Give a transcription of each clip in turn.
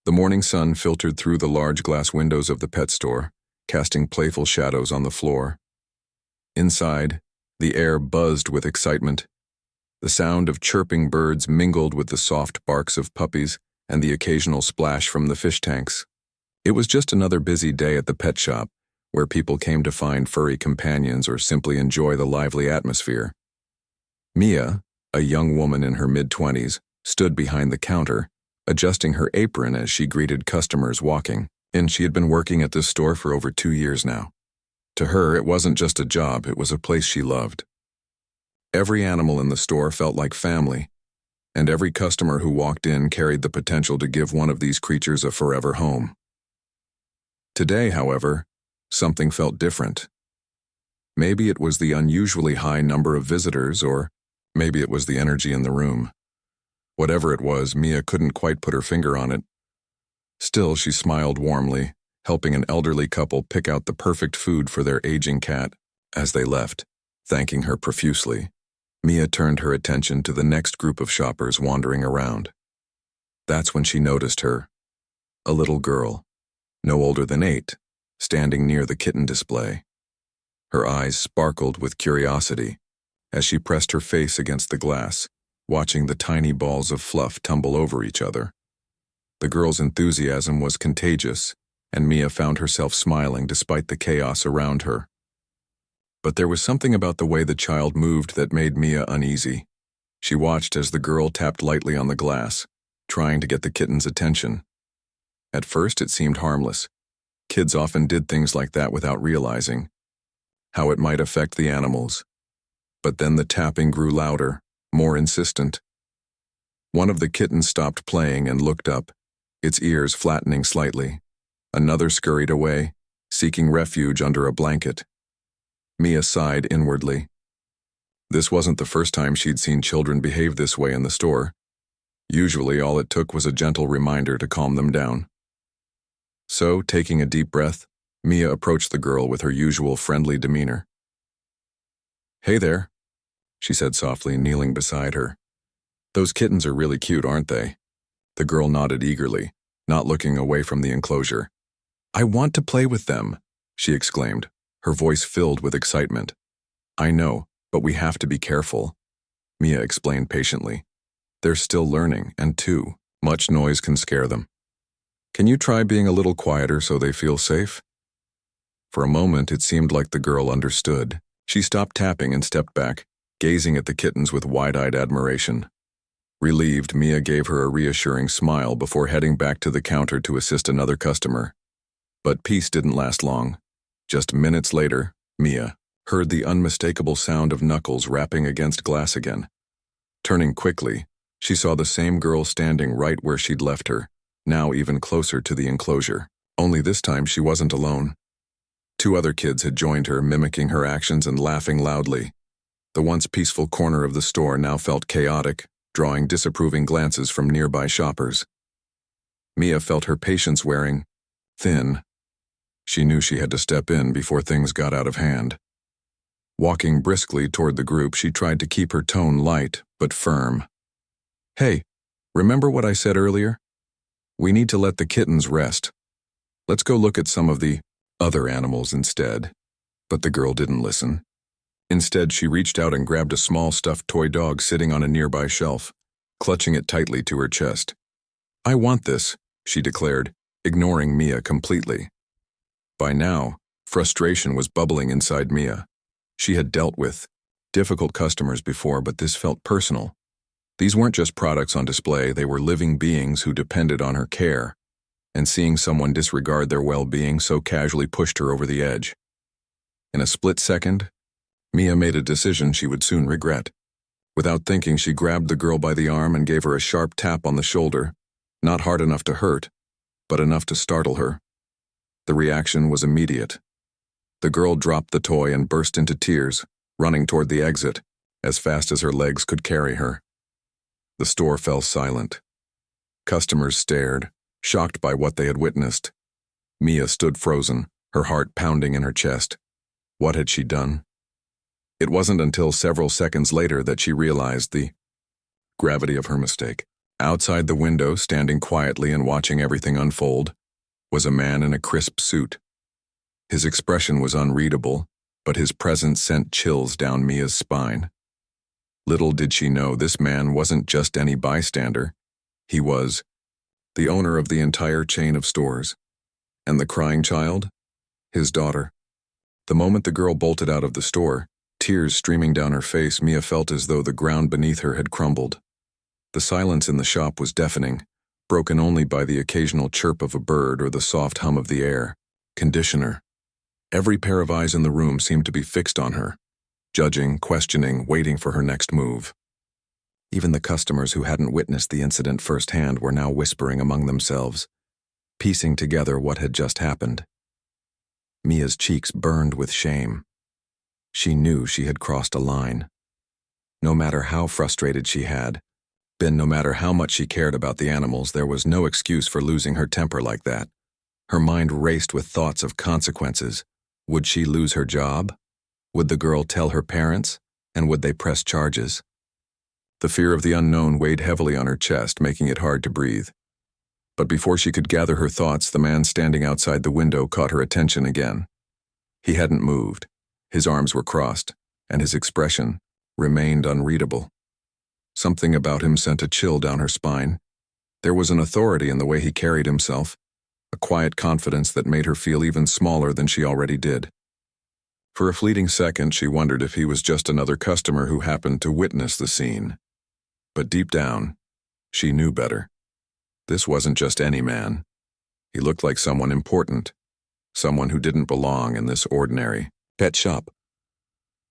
The morning sun filtered through the large glass windows of the pet store, casting playful shadows on the floor. Inside, the air buzzed with excitement. The sound of chirping birds mingled with the soft barks of puppies and the occasional splash from the fish tanks. It was just another busy day at the pet shop, where people came to find furry companions or simply enjoy the lively atmosphere. Mia, a young woman in her mid-20s, stood behind the counter, adjusting her apron as she greeted customers walking in. She had been working at this store for over 2 years now. To her, it wasn't just a job, it was a place she loved. Every animal in the store felt like family, and every customer who walked in carried the potential to give one of these creatures a forever home. Today, however, something felt different. Maybe it was the unusually high number of visitors, or maybe it was the energy in the room. Whatever it was, Mia couldn't quite put her finger on it. Still, she smiled warmly, helping an elderly couple pick out the perfect food for their aging cat. As they left, thanking her profusely, Mia turned her attention to the next group of shoppers wandering around. That's when she noticed her, a little girl, no older than 8, standing near the kitten display. Her eyes sparkled with curiosity as she pressed her face against the glass, watching the tiny balls of fluff tumble over each other. The girl's enthusiasm was contagious, and Mia found herself smiling despite the chaos around her. But there was something about the way the child moved that made Mia uneasy. She watched as the girl tapped lightly on the glass, trying to get the kitten's attention. At first, it seemed harmless. Kids often did things like that without realizing how it might affect the animals. But then the tapping grew louder, more insistent. One of the kittens stopped playing and looked up, its ears flattening slightly. Another scurried away, seeking refuge under a blanket. Mia sighed inwardly. This wasn't the first time she'd seen children behave this way in the store. Usually, all it took was a gentle reminder to calm them down. So, taking a deep breath, Mia approached the girl with her usual friendly demeanor. "Hey there," she said softly, kneeling beside her. "Those kittens are really cute, aren't they?" The girl nodded eagerly, not looking away from the enclosure. "I want to play with them," she exclaimed, her voice filled with excitement. "I know, but we have to be careful," Mia explained patiently. "They're still learning, and too much noise can scare them. Can you try being a little quieter so they feel safe?" For a moment, it seemed like the girl understood. She stopped tapping and stepped back, gazing at the kittens with wide-eyed admiration. Relieved, Mia gave her a reassuring smile before heading back to the counter to assist another customer. But peace didn't last long. Just minutes later, Mia heard the unmistakable sound of knuckles rapping against glass again. Turning quickly, she saw the same girl standing right where she'd left her, now even closer to the enclosure. Only this time she wasn't alone. 2 other kids had joined her, mimicking her actions and laughing loudly. The once peaceful corner of the store now felt chaotic, drawing disapproving glances from nearby shoppers. Mia felt her patience wearing thin. She knew she had to step in before things got out of hand. Walking briskly toward the group, she tried to keep her tone light but firm. "Hey, remember what I said earlier? We need to let the kittens rest. Let's go look at some of the other animals instead." But the girl didn't listen. Instead, she reached out and grabbed a small stuffed toy dog sitting on a nearby shelf, clutching it tightly to her chest. "I want this," she declared, ignoring Mia completely. By now, frustration was bubbling inside Mia. She had dealt with difficult customers before, but this felt personal. These weren't just products on display, they were living beings who depended on her care, and seeing someone disregard their well-being so casually pushed her over the edge. In a split second, Mia made a decision she would soon regret. Without thinking, she grabbed the girl by the arm and gave her a sharp tap on the shoulder, not hard enough to hurt, but enough to startle her. The reaction was immediate. The girl dropped the toy and burst into tears, running toward the exit, as fast as her legs could carry her. The store fell silent. Customers stared, shocked by what they had witnessed. Mia stood frozen, her heart pounding in her chest. What had she done? It wasn't until several seconds later that she realized the gravity of her mistake. Outside the window, standing quietly and watching everything unfold, was a man in a crisp suit. His expression was unreadable, but his presence sent chills down Mia's spine. Little did she know this man wasn't just any bystander. He was the owner of the entire chain of stores. And the crying child? His daughter. The moment the girl bolted out of the store, tears streaming down her face, Mia felt as though the ground beneath her had crumbled. The silence in the shop was deafening, broken only by the occasional chirp of a bird or the soft hum of the air conditioner. Every pair of eyes in the room seemed to be fixed on her, judging, questioning, waiting for her next move. Even the customers who hadn't witnessed the incident firsthand were now whispering among themselves, piecing together what had just happened. Mia's cheeks burned with shame. She knew she had crossed a line. No matter how frustrated she had been, no matter how much she cared about the animals, there was no excuse for losing her temper like that. Her mind raced with thoughts of consequences. Would she lose her job? Would the girl tell her parents? And would they press charges? The fear of the unknown weighed heavily on her chest, making it hard to breathe. But before she could gather her thoughts, the man standing outside the window caught her attention again. He hadn't moved. His arms were crossed, and his expression remained unreadable. Something about him sent a chill down her spine. There was an authority in the way he carried himself, a quiet confidence that made her feel even smaller than she already did. For a fleeting second, she wondered if he was just another customer who happened to witness the scene. But deep down, she knew better. This wasn't just any man. He looked like someone important, someone who didn't belong in this ordinary pet shop.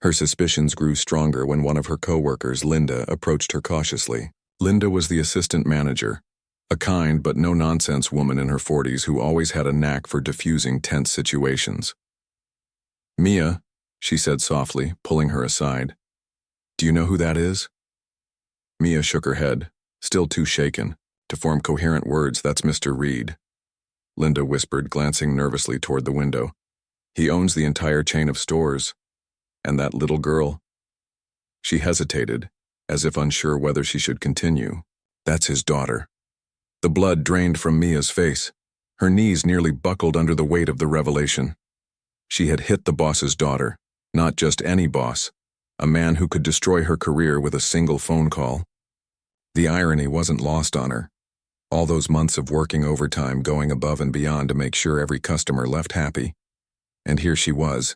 Her suspicions grew stronger when one of her co-workers, Linda, approached her cautiously. Linda was the assistant manager, a kind but no-nonsense woman in her 40s who always had a knack for diffusing tense situations. "Mia," she said softly, pulling her aside. "Do you know who that is?" Mia shook her head, still too shaken to form coherent words. "That's Mr. Reed," Linda whispered, glancing nervously toward the window. "He owns the entire chain of stores. And that little girl?" She hesitated, as if unsure whether she should continue. "That's his daughter." The blood drained from Mia's face. Her knees nearly buckled under the weight of the revelation. She had hit the boss's daughter, not just any boss, a man who could destroy her career with a single phone call. The irony wasn't lost on her. All those months of working overtime, going above and beyond to make sure every customer left happy. And here she was,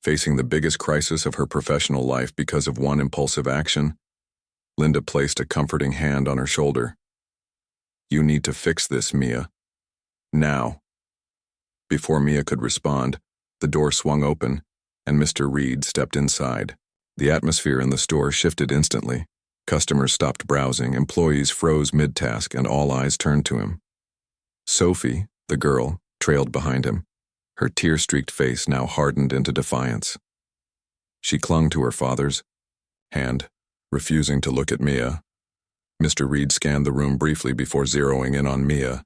facing the biggest crisis of her professional life because of one impulsive action. Linda placed a comforting hand on her shoulder. "You need to fix this, Mia. Now." Before Mia could respond, the door swung open, and Mr. Reed stepped inside. The atmosphere in the store shifted instantly. Customers stopped browsing, employees froze mid-task, and all eyes turned to him. Sophie, the girl, trailed behind him, her tear-streaked face now hardened into defiance. She clung to her father's hand, refusing to look at Mia. Mr. Reed scanned the room briefly before zeroing in on Mia.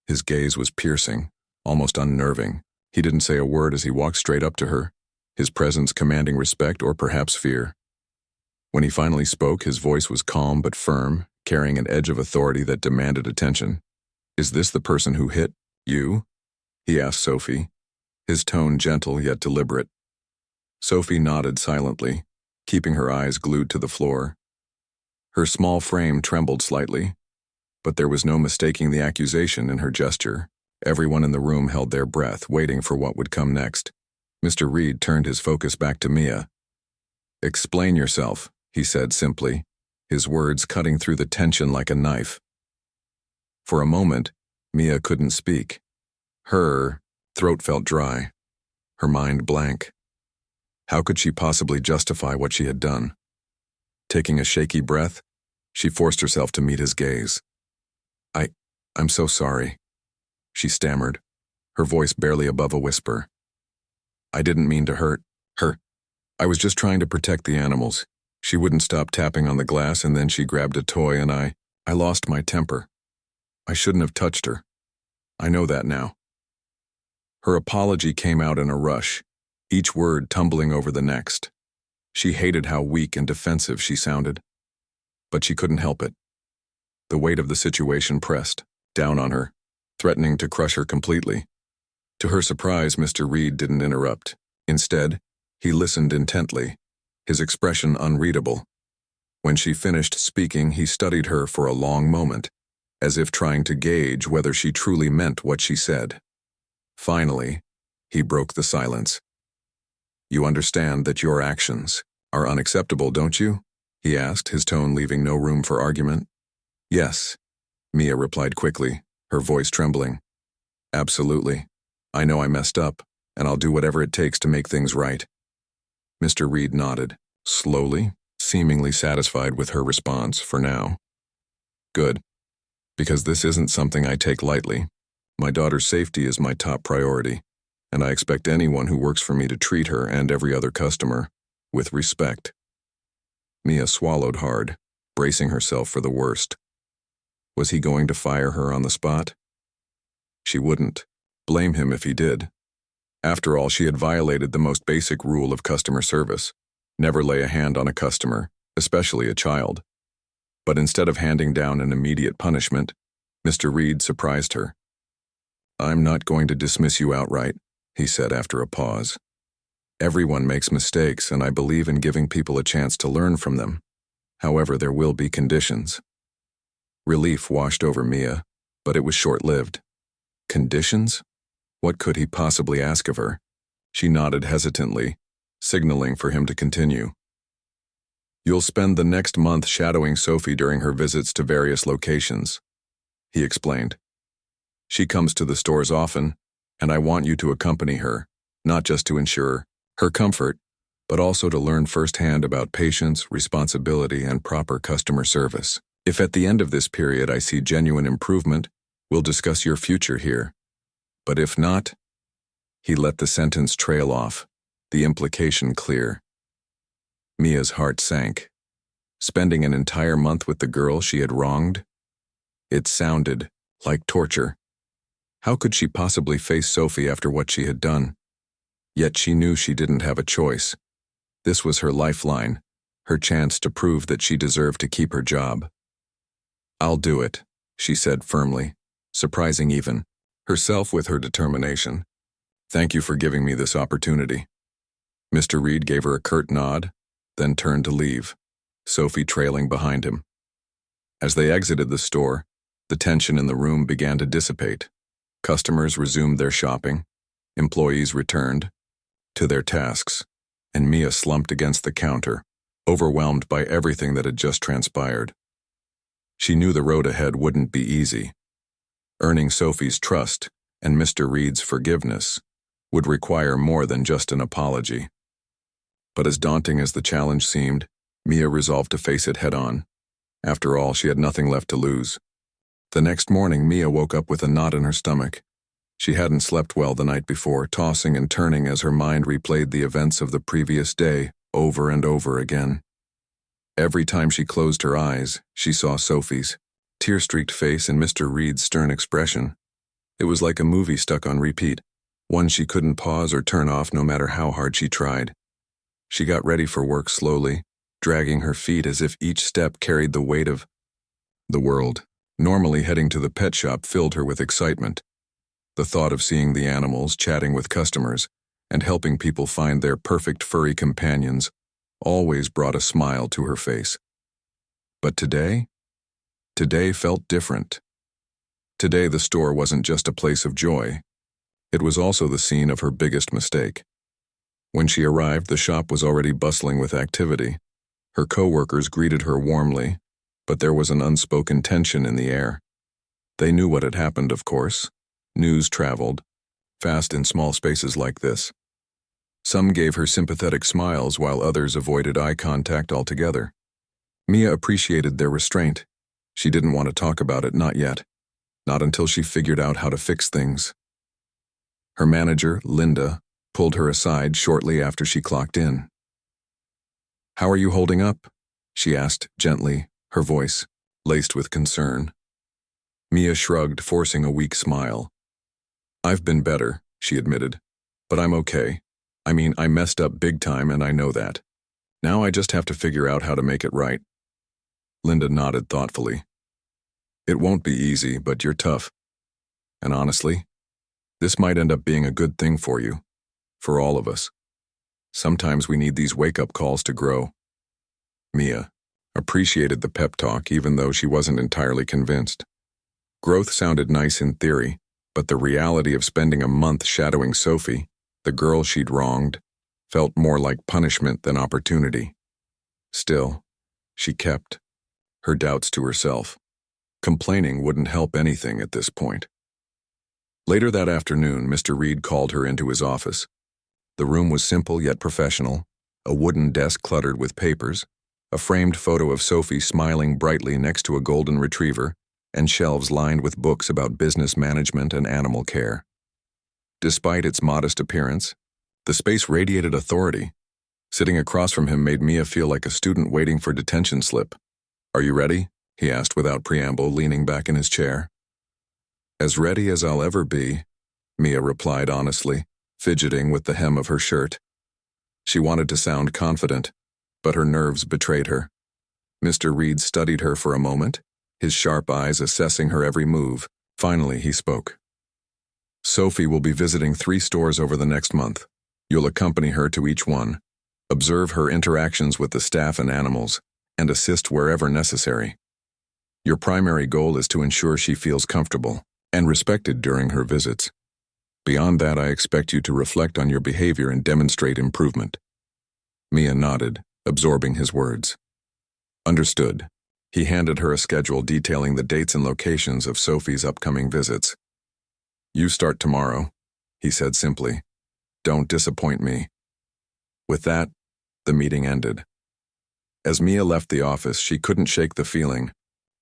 His gaze was piercing, almost unnerving. He didn't say a word as he walked straight up to her, his presence commanding respect or perhaps fear. When he finally spoke, his voice was calm but firm, carrying an edge of authority that demanded attention. "Is this the person who hit you?" he asked Sophie, his tone gentle yet deliberate. Sophie nodded silently, keeping her eyes glued to the floor. Her small frame trembled slightly, but there was no mistaking the accusation in her gesture. Everyone in the room held their breath, waiting for what would come next. Mr. Reed turned his focus back to Mia. "Explain yourself," he said simply, his words cutting through the tension like a knife. For a moment, Mia couldn't speak. Her throat felt dry, her mind blank. How could she possibly justify what she had done? Taking a shaky breath, she forced herself to meet his gaze. I'm so sorry," she stammered, her voice barely above a whisper. "I didn't mean to hurt her. I was just trying to protect the animals." She wouldn't stop tapping on the glass, and then she grabbed a toy, and I lost my temper. I shouldn't have touched her. I know that now. Her apology came out in a rush, each word tumbling over the next. She hated how weak and defensive she sounded, but she couldn't help it. The weight of the situation pressed down on her, threatening to crush her completely. To her surprise, Mr. Reed didn't interrupt. Instead, he listened intently, his expression unreadable. When she finished speaking, he studied her for a long moment, as if trying to gauge whether she truly meant what she said. Finally, he broke the silence. "You understand that your actions are unacceptable, don't you?" he asked, his tone leaving no room for argument. "Yes," Mia replied quickly, her voice trembling. "Absolutely. I know I messed up, and I'll do whatever it takes to make things right." Mr. Reed nodded, slowly, seemingly satisfied with her response for now. "Good. Because this isn't something I take lightly. My daughter's safety is my top priority, and I expect anyone who works for me to treat her and every other customer with respect." Mia swallowed hard, bracing herself for the worst. Was he going to fire her on the spot? She wouldn't. Blame him if he did. After all, she had violated the most basic rule of customer service: never lay a hand on a customer, especially a child. But instead of handing down an immediate punishment, Mr. Reed surprised her. "I'm not going to dismiss you outright," he said after a pause. "Everyone makes mistakes, and I believe in giving people a chance to learn from them. However, there will be conditions." Relief washed over Mia, but it was short-lived. Conditions? What could he possibly ask of her? She nodded hesitantly, signaling for him to continue. "You'll spend the next month shadowing Sophie during her visits to various locations," he explained. "She comes to the stores often, and I want you to accompany her, not just to ensure her comfort, but also to learn firsthand about patience, responsibility, and proper customer service. If at the end of this period I see genuine improvement, we'll discuss your future here. But if not..." He let the sentence trail off, the implication clear. Mia's heart sank. Spending an entire month with the girl she had wronged? It sounded like torture. How could she possibly face Sophie after what she had done? Yet she knew she didn't have a choice. This was her lifeline, her chance to prove that she deserved to keep her job. "I'll do it," she said firmly, surprising even herself with her determination. "Thank you for giving me this opportunity." Mr. Reed gave her a curt nod, then turned to leave, Sophie trailing behind him. As they exited the store, the tension in the room began to dissipate. Customers resumed their shopping, employees returned to their tasks, and Mia slumped against the counter, overwhelmed by everything that had just transpired. She knew the road ahead wouldn't be easy. Earning Sophie's trust and Mr. Reed's forgiveness would require more than just an apology. But as daunting as the challenge seemed, Mia resolved to face it head-on. After all, she had nothing left to lose. The next morning, Mia woke up with a knot in her stomach. She hadn't slept well the night before, tossing and turning as her mind replayed the events of the previous day over and over again. Every time she closed her eyes, she saw Sophie's tear-streaked face and Mr. Reed's stern expression. It was like a movie stuck on repeat, one she couldn't pause or turn off no matter how hard she tried. She got ready for work slowly, dragging her feet as if each step carried the weight of the world. Normally heading to the pet shop filled her with excitement. The thought of seeing the animals, chatting with customers, and helping people find their perfect furry companions always brought a smile to her face. But today felt different. Today the store wasn't just a place of joy. It was also the scene of her biggest mistake. When she arrived, the shop was already bustling with activity. Her co-workers greeted her warmly, but there was an unspoken tension in the air. They knew what had happened, of course. News traveled fast in small spaces like this. Some gave her sympathetic smiles while others avoided eye contact altogether. Mia appreciated their restraint. She didn't want to talk about it, not yet. Not until she figured out how to fix things. Her manager, Linda, pulled her aside shortly after she clocked in. "How are you holding up?" she asked gently, her voice laced with concern. Mia shrugged, forcing a weak smile. "I've been better," she admitted, "but I'm okay. I mean, I messed up big time and I know that. Now I just have to figure out how to make it right." Linda nodded thoughtfully. It won't be easy, but you're tough. And honestly, this might end up being a good thing for you, for all of us. Sometimes we need these wake-up calls to grow. Mia appreciated the pep talk even though she wasn't entirely convinced. Growth sounded nice in theory, but the reality of spending a month shadowing Sophie, the girl she'd wronged, felt more like punishment than opportunity. Still, she kept her doubts to herself. Complaining wouldn't help anything at this point. Later that afternoon, Mr. Reed called her into his office. The room was simple yet professional, a wooden desk cluttered with papers, a framed photo of Sophie smiling brightly next to a golden retriever, and shelves lined with books about business management and animal care. Despite its modest appearance, the space radiated authority. Sitting across from him made Mia feel like a student waiting for detention slip. "Are you ready?" he asked without preamble, leaning back in his chair. "As ready as I'll ever be," Mia replied honestly, fidgeting with the hem of her shirt. She wanted to sound confident, but her nerves betrayed her. Mr. Reed studied her for a moment, his sharp eyes assessing her every move. Finally, he spoke. "Sophie will be visiting 3 stores over the next month. You'll accompany her to each one, observe her interactions with the staff and animals, and assist wherever necessary. Your primary goal is to ensure she feels comfortable and respected during her visits. Beyond that, I expect you to reflect on your behavior and demonstrate improvement." Mia nodded, absorbing his words. "Understood." He handed her a schedule detailing the dates and locations of Sophie's upcoming visits. "You start tomorrow," he said simply. "Don't disappoint me." With that, the meeting ended. As Mia left the office, she couldn't shake the feeling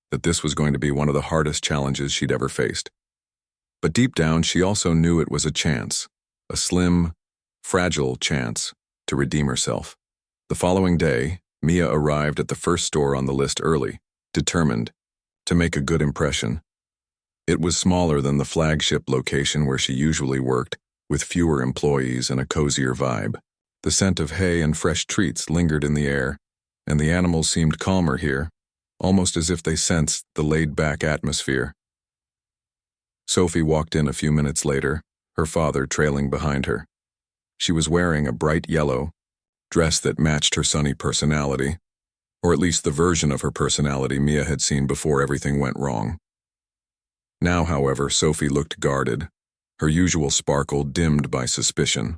that this was going to be one of the hardest challenges she'd ever faced. But deep down, she also knew it was a chance, a slim, fragile chance, to redeem herself. The following day, Mia arrived at the first store on the list early, determined to make a good impression. It was smaller than the flagship location where she usually worked, with fewer employees and a cozier vibe. The scent of hay and fresh treats lingered in the air, and the animals seemed calmer here, almost as if they sensed the laid-back atmosphere. Sophie walked in a few minutes later, her father trailing behind her. She was wearing a bright yellow dress that matched her sunny personality, or at least the version of her personality Mia had seen before everything went wrong. Now, however, Sophie looked guarded, her usual sparkle dimmed by suspicion.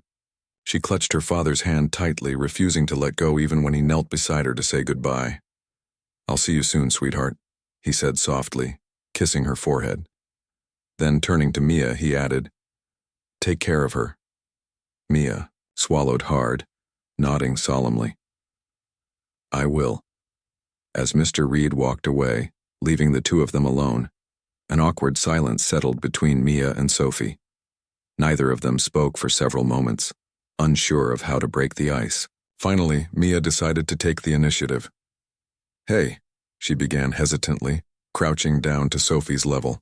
She clutched her father's hand tightly, refusing to let go even when he knelt beside her to say goodbye. "I'll see you soon, sweetheart," he said softly, kissing her forehead. Then, turning to Mia, he added, "Take care of her." Mia swallowed hard, nodding solemnly. "I will." As Mr. Reed walked away, leaving the two of them alone, an awkward silence settled between Mia and Sophie. Neither of them spoke for several moments, unsure of how to break the ice. Finally, Mia decided to take the initiative. "Hey," she began hesitantly, crouching down to Sophie's level.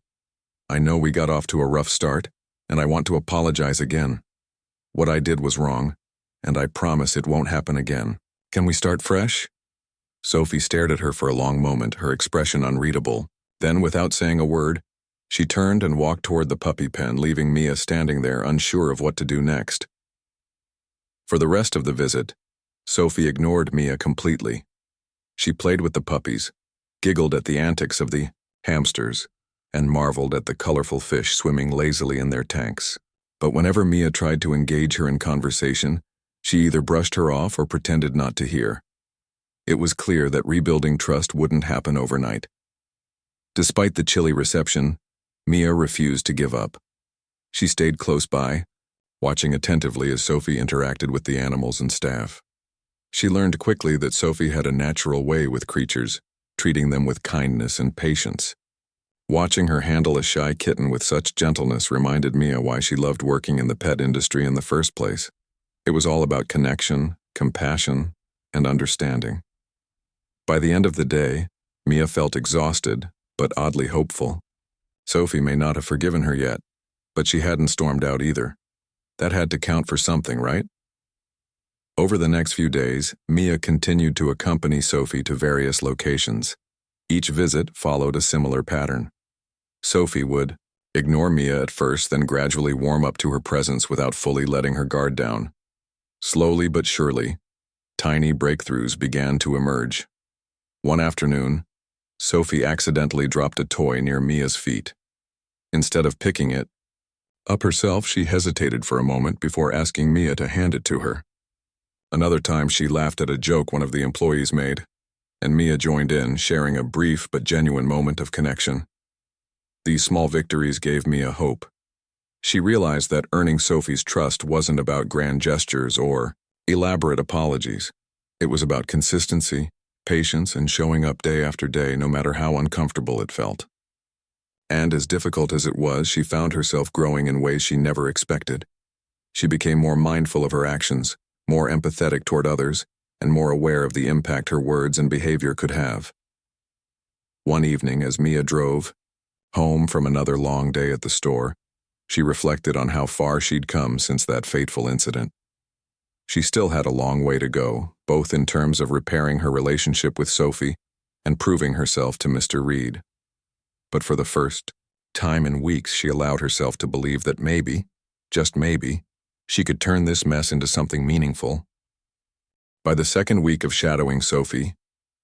"I know we got off to a rough start, and I want to apologize again. What I did was wrong, and I promise it won't happen again. Can we start fresh?" Sophie stared at her for a long moment, her expression unreadable. Then, without saying a word, she turned and walked toward the puppy pen, leaving Mia standing there, unsure of what to do next. For the rest of the visit, Sophie ignored Mia completely. She played with the puppies, giggled at the antics of the hamsters, and marveled at the colorful fish swimming lazily in their tanks. But whenever Mia tried to engage her in conversation, she either brushed her off or pretended not to hear. It was clear that rebuilding trust wouldn't happen overnight. Despite the chilly reception, Mia refused to give up. She stayed close by, watching attentively as Sophie interacted with the animals and staff. She learned quickly that Sophie had a natural way with creatures, treating them with kindness and patience. Watching her handle a shy kitten with such gentleness reminded Mia why she loved working in the pet industry in the first place. It was all about connection, compassion, and understanding. By the end of the day, Mia felt exhausted, but oddly hopeful. Sophie may not have forgiven her yet, but she hadn't stormed out either. That had to count for something, right? Over the next few days, Mia continued to accompany Sophie to various locations. Each visit followed a similar pattern. Sophie would ignore Mia at first, then gradually warm up to her presence without fully letting her guard down. Slowly but surely, tiny breakthroughs began to emerge. One afternoon, Sophie accidentally dropped a toy near Mia's feet. Instead of picking it up herself, she hesitated for a moment before asking Mia to hand it to her. Another time, she laughed at a joke one of the employees made, and Mia joined in, sharing a brief but genuine moment of connection. These small victories gave Mia hope. She realized that earning Sophie's trust wasn't about grand gestures or elaborate apologies. It was about consistency, patience, and showing up day after day, no matter how uncomfortable it felt. And as difficult as it was, she found herself growing in ways she never expected. She became more mindful of her actions, more empathetic toward others, and more aware of the impact her words and behavior could have. One evening, as Mia drove home from another long day at the store, she reflected on how far she'd come since that fateful incident. She still had a long way to go, both in terms of repairing her relationship with Sophie and proving herself to Mr. Reed. But for the first time in weeks, she allowed herself to believe that maybe, just maybe, she could turn this mess into something meaningful. By the second week of shadowing Sophie,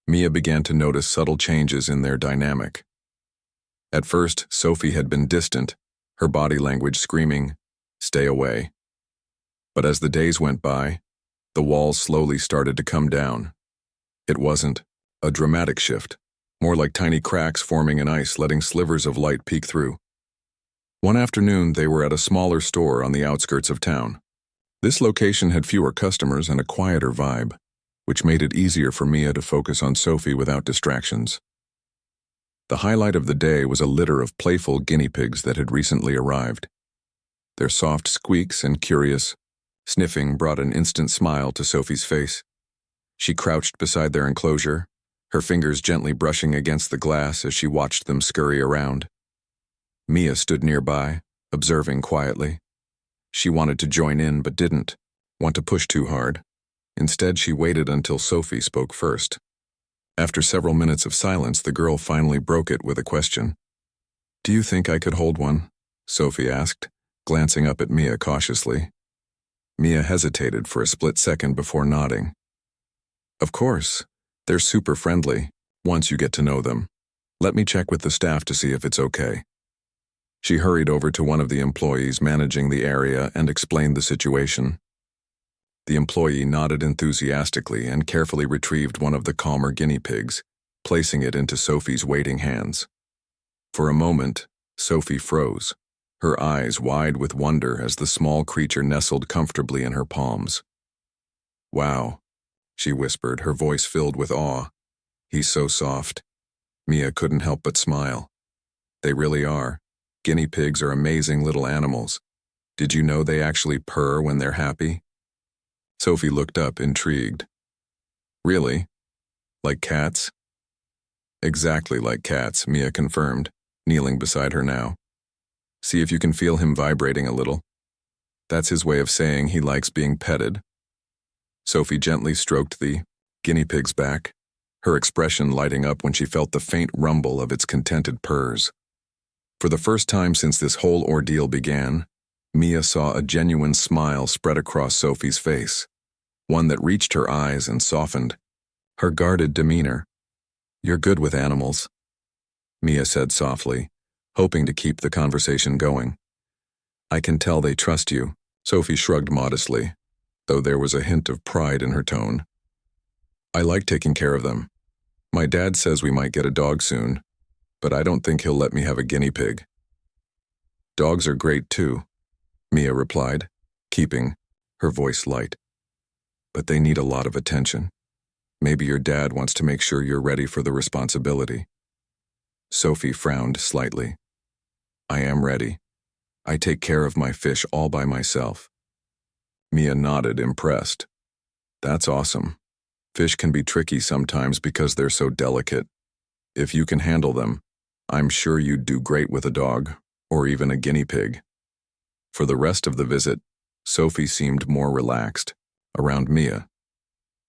Mia began to notice subtle changes in their dynamic. At first, Sophie had been distant, her body language screaming, "Stay away." But as the days went by, the walls slowly started to come down. It wasn't a dramatic shift, more like tiny cracks forming in ice, letting slivers of light peek through. One afternoon, they were at a smaller store on the outskirts of town. This location had fewer customers and a quieter vibe, which made it easier for Mia to focus on Sophie without distractions. The highlight of the day was a litter of playful guinea pigs that had recently arrived. Their soft squeaks and curious sniffing brought an instant smile to Sophie's face. She crouched beside their enclosure, her fingers gently brushing against the glass as she watched them scurry around. Mia stood nearby, observing quietly. She wanted to join in but didn't want to push too hard. Instead, she waited until Sophie spoke first. After several minutes of silence, the girl finally broke it with a question. "Do you think I could hold one?" Sophie asked, glancing up at Mia cautiously. Mia hesitated for a split second before nodding. "Of course. They're super friendly, once you get to know them. Let me check with the staff to see if it's okay." She hurried over to one of the employees managing the area and explained the situation. The employee nodded enthusiastically and carefully retrieved one of the calmer guinea pigs, placing it into Sophie's waiting hands. For a moment, Sophie froze, her eyes wide with wonder as the small creature nestled comfortably in her palms. "Wow," she whispered, her voice filled with awe. "He's so soft." Mia couldn't help but smile. "They really are. Guinea pigs are amazing little animals. Did you know they actually purr when they're happy?" Sophie looked up, intrigued. "Really? Like cats?" "Exactly like cats," Mia confirmed, kneeling beside her now. "See if you can feel him vibrating a little. That's his way of saying he likes being petted." Sophie gently stroked the guinea pig's back, her expression lighting up when she felt the faint rumble of its contented purrs. For the first time since this whole ordeal began, Mia saw a genuine smile spread across Sophie's face, one that reached her eyes and softened her guarded demeanor. "You're good with animals," Mia said softly, hoping to keep the conversation going. "I can tell they trust you." Sophie shrugged modestly, though there was a hint of pride in her tone. "I like taking care of them. My dad says we might get a dog soon, but I don't think he'll let me have a guinea pig." "Dogs are great too," Mia replied, keeping her voice light. "But they need a lot of attention. Maybe your dad wants to make sure you're ready for the responsibility." Sophie frowned slightly. "I am ready. I take care of my fish all by myself." Mia nodded, impressed. "That's awesome. Fish can be tricky sometimes because they're so delicate. If you can handle them, I'm sure you'd do great with a dog, or even a guinea pig." For the rest of the visit, Sophie seemed more relaxed around Mia.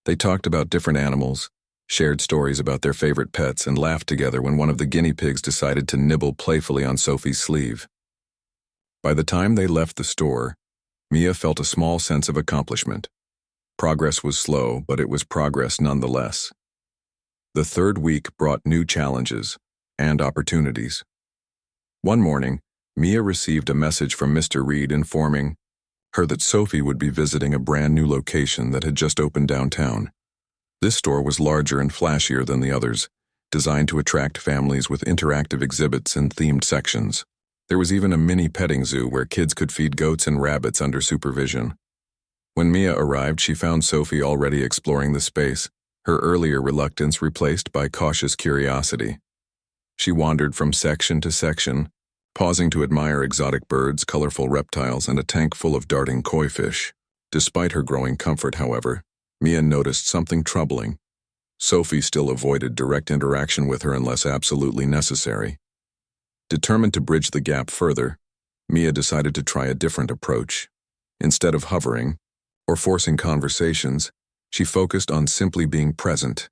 They talked about different animals, shared stories about their favorite pets, and laughed together when one of the guinea pigs decided to nibble playfully on Sophie's sleeve. By the time they left the store, Mia felt a small sense of accomplishment. Progress was slow, but it was progress nonetheless. The third week brought new challenges and opportunities. One morning, Mia received a message from Mr. Reed informing her that Sophie would be visiting a brand new location that had just opened downtown. This store was larger and flashier than the others, designed to attract families with interactive exhibits and themed sections. There was even a mini petting zoo where kids could feed goats and rabbits under supervision. When Mia arrived, she found Sophie already exploring the space, her earlier reluctance replaced by cautious curiosity. She wandered from section to section, pausing to admire exotic birds, colorful reptiles, and a tank full of darting koi fish. Despite her growing comfort, however, Mia noticed something troubling. Sophie still avoided direct interaction with her unless absolutely necessary. Determined to bridge the gap further, Mia decided to try a different approach. Instead of hovering or forcing conversations, she focused on simply being present.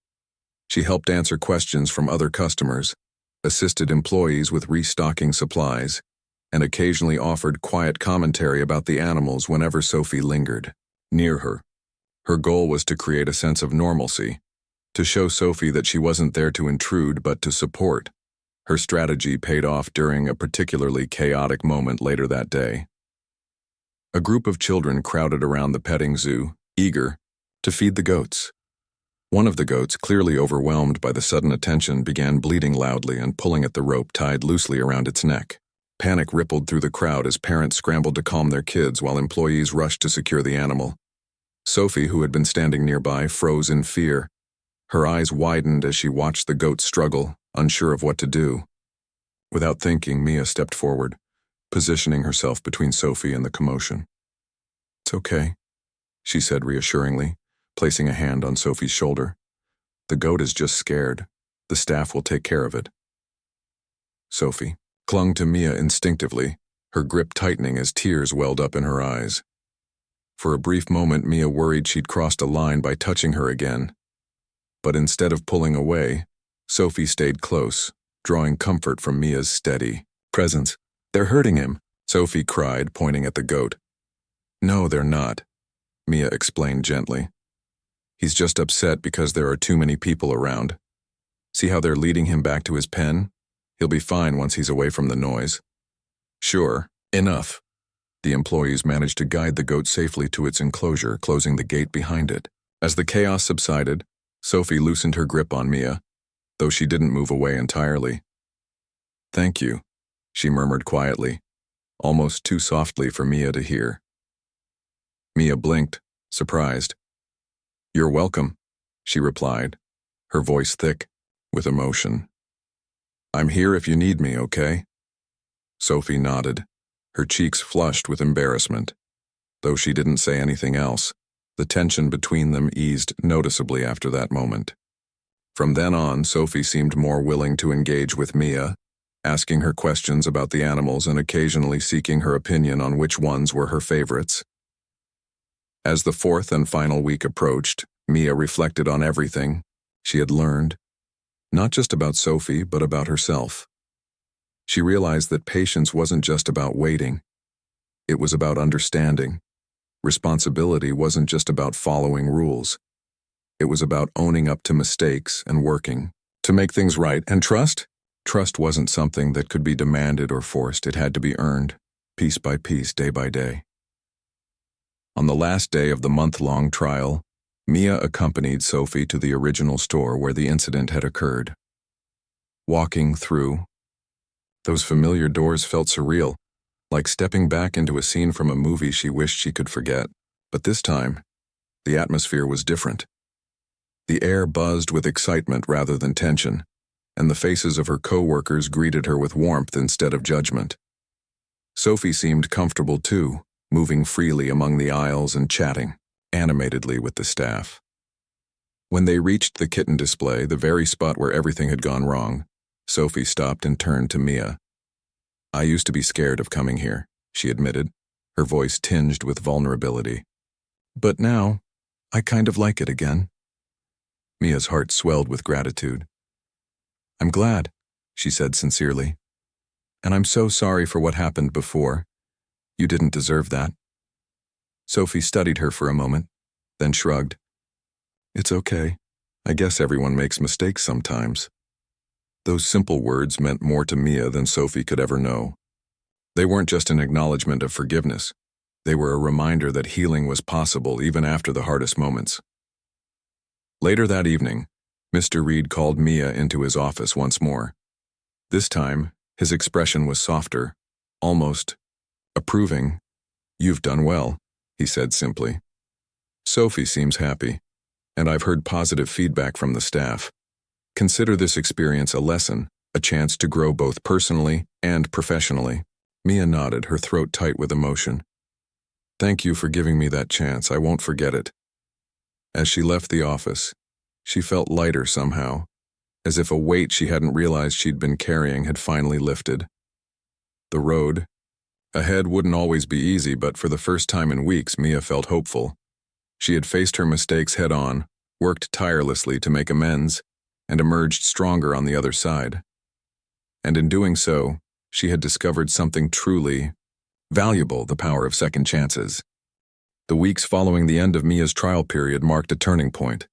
She helped answer questions from other customers, assisted employees with restocking supplies, and occasionally offered quiet commentary about the animals whenever Sophie lingered near her. Her goal was to create a sense of normalcy, to show Sophie that she wasn't there to intrude but to support. Her strategy paid off during a particularly chaotic moment later that day. A group of children crowded around the petting zoo, eager to feed the goats. One of the goats, clearly overwhelmed by the sudden attention, began bleating loudly and pulling at the rope tied loosely around its neck. Panic rippled through the crowd as parents scrambled to calm their kids while employees rushed to secure the animal. Sophie, who had been standing nearby, froze in fear. Her eyes widened as she watched the goat struggle, unsure of what to do. Without thinking, Mia stepped forward, positioning herself between Sophie and the commotion. "It's okay," she said reassuringly, placing a hand on Sophie's shoulder. "The goat is just scared. The staff will take care of it." Sophie clung to Mia instinctively, her grip tightening as tears welled up in her eyes. For a brief moment, Mia worried she'd crossed a line by touching her again. But instead of pulling away, Sophie stayed close, drawing comfort from Mia's steady presence. "They're hurting him," Sophie cried, pointing at the goat. "No, they're not," Mia explained gently. "He's just upset because there are too many people around. See how they're leading him back to his pen? He'll be fine once he's away from the noise." "Sure, enough." The employees managed to guide the goat safely to its enclosure, closing the gate behind it. As the chaos subsided, Sophie loosened her grip on Mia, though she didn't move away entirely. "Thank you," she murmured quietly, almost too softly for Mia to hear. Mia blinked, surprised. "You're welcome," she replied, her voice thick with emotion. "I'm here if you need me, okay?" Sophie nodded, her cheeks flushed with embarrassment. Though she didn't say anything else, the tension between them eased noticeably after that moment. From then on, Sophie seemed more willing to engage with Mia, asking her questions about the animals and occasionally seeking her opinion on which ones were her favorites. As the fourth and final week approached, Mia reflected on everything she had learned, not just about Sophie, but about herself. She realized that patience wasn't just about waiting. It was about understanding. Responsibility wasn't just about following rules. It was about owning up to mistakes and working to make things right. And trust? Trust wasn't something that could be demanded or forced. It had to be earned, piece by piece, day by day. On the last day of the month-long trial, Mia accompanied Sophie to the original store where the incident had occurred. Walking through, those familiar doors felt surreal, like stepping back into a scene from a movie she wished she could forget. But this time, the atmosphere was different. The air buzzed with excitement rather than tension, and the faces of her co-workers greeted her with warmth instead of judgment. Sophie seemed comfortable too, moving freely among the aisles and chatting animatedly with the staff. When they reached the kitten display, the very spot where everything had gone wrong, Sophie stopped and turned to Mia. "I used to be scared of coming here," she admitted, her voice tinged with vulnerability. "But now, I kind of like it again." Mia's heart swelled with gratitude. "I'm glad," she said sincerely. "And I'm so sorry for what happened before. You didn't deserve that." Sophie studied her for a moment, then shrugged. "It's okay. I guess everyone makes mistakes sometimes." Those simple words meant more to Mia than Sophie could ever know. They weren't just an acknowledgement of forgiveness. They were a reminder that healing was possible even after the hardest moments. Later that evening, Mr. Reed called Mia into his office once more. This time, his expression was softer, almost approving. "You've done well," he said simply. "Sophie seems happy, and I've heard positive feedback from the staff. Consider this experience a lesson, a chance to grow both personally and professionally." Mia nodded, her throat tight with emotion. "Thank you for giving me that chance. I won't forget it." As she left the office, she felt lighter somehow, as if a weight she hadn't realized she'd been carrying had finally lifted. The road ahead wouldn't always be easy, but for the first time in weeks, Mia felt hopeful. She had faced her mistakes head-on, worked tirelessly to make amends, and emerged stronger on the other side. And in doing so, she had discovered something truly valuable: the power of second chances. The weeks following the end of Mia's trial period marked a turning point,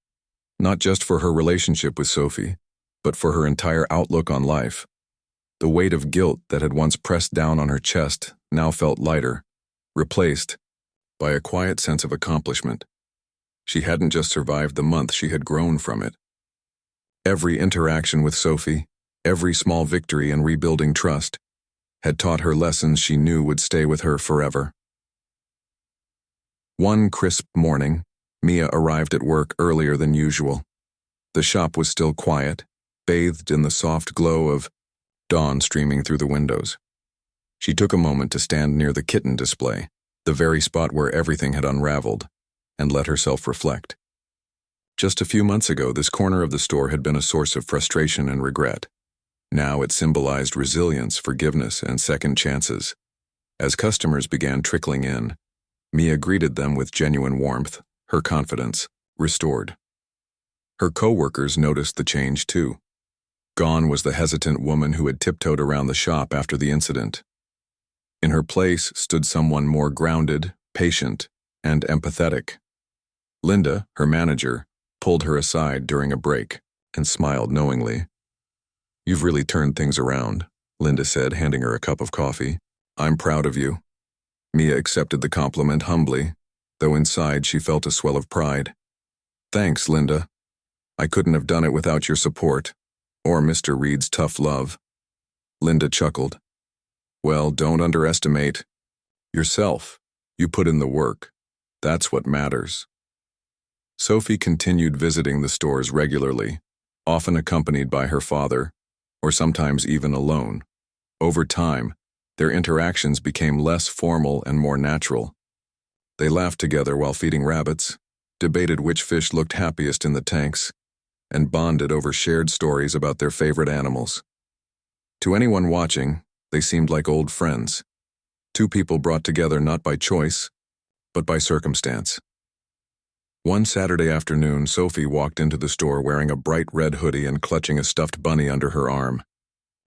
not just for her relationship with Sophie, but for her entire outlook on life. The weight of guilt that had once pressed down on her chest now felt lighter, replaced by a quiet sense of accomplishment. She hadn't just survived the month, she had grown from it. Every interaction with Sophie, every small victory in rebuilding trust, had taught her lessons she knew would stay with her forever. One crisp morning, Mia arrived at work earlier than usual. The shop was still quiet, bathed in the soft glow of dawn streaming through the windows. She took a moment to stand near the kitten display, the very spot where everything had unraveled, and let herself reflect. Just a few months ago, this corner of the store had been a source of frustration and regret. Now it symbolized resilience, forgiveness, and second chances. As customers began trickling in, Mia greeted them with genuine warmth, her confidence restored. Her co-workers noticed the change too. Gone was the hesitant woman who had tiptoed around the shop after the incident. In her place stood someone more grounded, patient, and empathetic. Linda, her manager, pulled her aside during a break and smiled knowingly. "You've really turned things around," Linda said, handing her a cup of coffee. "I'm proud of you." Mia accepted the compliment humbly, though inside she felt a swell of pride. "Thanks, Linda. I couldn't have done it without your support, or Mr. Reed's tough love." Linda chuckled. "Well, don't underestimate yourself. You put in the work. That's what matters." Sophie continued visiting the stores regularly, often accompanied by her father, or sometimes even alone. Over time, their interactions became less formal and more natural. They laughed together while feeding rabbits, debated which fish looked happiest in the tanks, and bonded over shared stories about their favorite animals. To anyone watching, they seemed like old friends, two people brought together not by choice, but by circumstance. One Saturday afternoon, Sophie walked into the store wearing a bright red hoodie and clutching a stuffed bunny under her arm.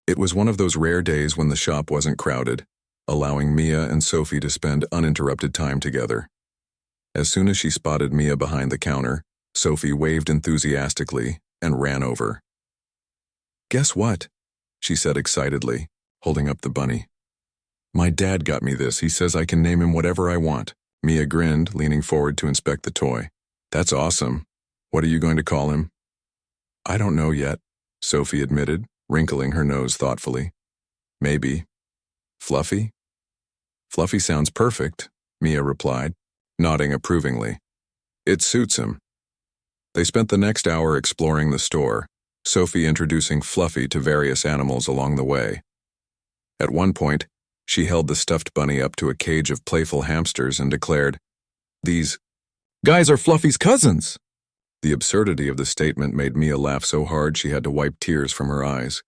It was one of those rare days when the shop wasn't crowded, allowing Mia and Sophie to spend uninterrupted time together. As soon as she spotted Mia behind the counter, Sophie waved enthusiastically and ran over. "Guess what?" she said excitedly, holding up the bunny. "My dad got me this. He says I can name him whatever I want." Mia grinned, leaning forward to inspect the toy. "That's awesome. What are you going to call him?" "I don't know yet," Sophie admitted, wrinkling her nose thoughtfully. "Maybe Fluffy?" "Fluffy sounds perfect," Mia replied, nodding approvingly. "It suits him." They spent the next hour exploring the store, Sophie introducing Fluffy to various animals along the way. At one point, she held the stuffed bunny up to a cage of playful hamsters and declared, "These guys are Fluffy's cousins." The absurdity of the statement made Mia laugh so hard she had to wipe tears from her eyes.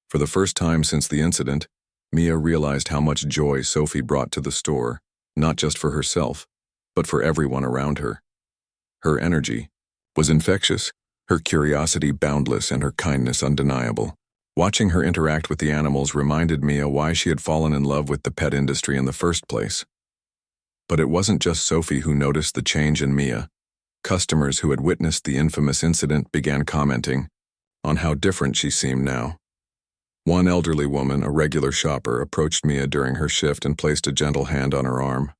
For the first time since the incident, Mia realized how much joy Sophie brought to the store, not just for herself, but for everyone around her. Her energy was infectious, her curiosity boundless and her kindness undeniable. Watching her interact with the animals reminded Mia why she had fallen in love with the pet industry in the first place. But it wasn't just Sophie who noticed the change in Mia. Customers who had witnessed the infamous incident began commenting on how different she seemed now. One elderly woman, a regular shopper, approached Mia during her shift and placed a gentle hand on her arm.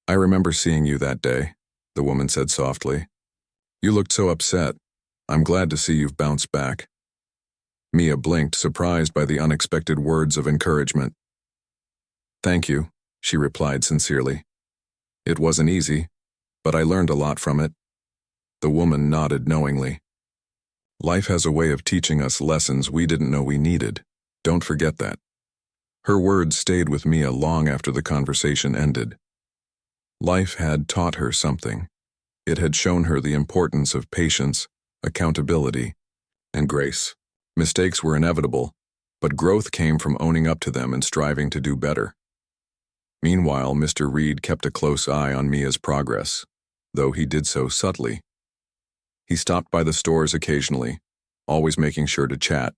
"I remember seeing you that day," the woman said softly. "You looked so upset. I'm glad to see you've bounced back." Mia blinked, surprised by the unexpected words of encouragement. "Thank you," she replied sincerely. "It wasn't easy, but I learned a lot from it." The woman nodded knowingly. "Life has a way of teaching us lessons we didn't know we needed. Don't forget that." Her words stayed with Mia long after the conversation ended. Life had taught her something. It had shown her the importance of patience, accountability, and grace. Mistakes were inevitable, but growth came from owning up to them and striving to do better. Meanwhile, Mr. Reed kept a close eye on Mia's progress, though he did so subtly. He stopped by the stores occasionally, always making sure to chat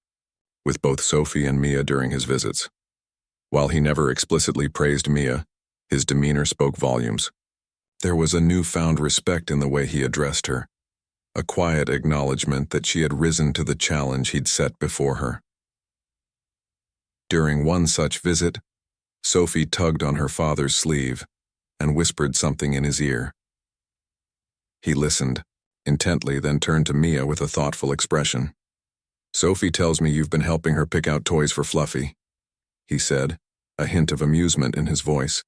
with both Sophie and Mia during his visits. While he never explicitly praised Mia, his demeanor spoke volumes. There was a newfound respect in the way he addressed her, a quiet acknowledgement that she had risen to the challenge he'd set before her. During one such visit, Sophie tugged on her father's sleeve and whispered something in his ear. He listened intently, then turned to Mia with a thoughtful expression. "Sophie tells me you've been helping her pick out toys for Fluffy," he said, a hint of amusement in his voice.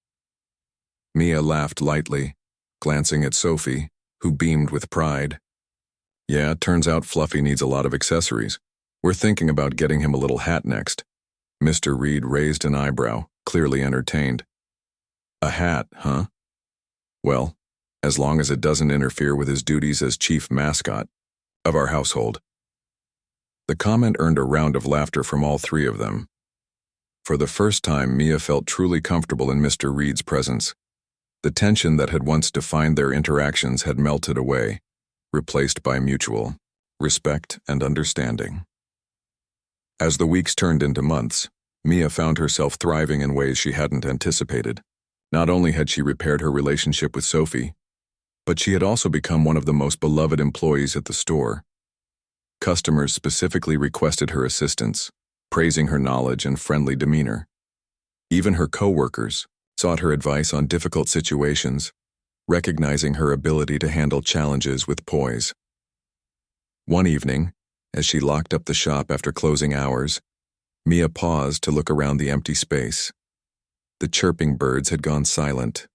Mia laughed lightly, glancing at Sophie, who beamed with pride. "Yeah, turns out Fluffy needs a lot of accessories. We're thinking about getting him a little hat next." Mr. Reed raised an eyebrow, clearly entertained. "A hat, huh? Well, as long as it doesn't interfere with his duties as chief mascot of our household." The comment earned a round of laughter from all three of them. For the first time, Mia felt truly comfortable in Mr. Reed's presence. The tension that had once defined their interactions had melted away, replaced by mutual respect and understanding. As the weeks turned into months, Mia found herself thriving in ways she hadn't anticipated. Not only had she repaired her relationship with Sophie, but she had also become one of the most beloved employees at the store. Customers specifically requested her assistance, praising her knowledge and friendly demeanor. Even her co-workers sought her advice on difficult situations, recognizing her ability to handle challenges with poise. One evening, as she locked up the shop after closing hours, Mia paused to look around the empty space. The chirping birds had gone silent.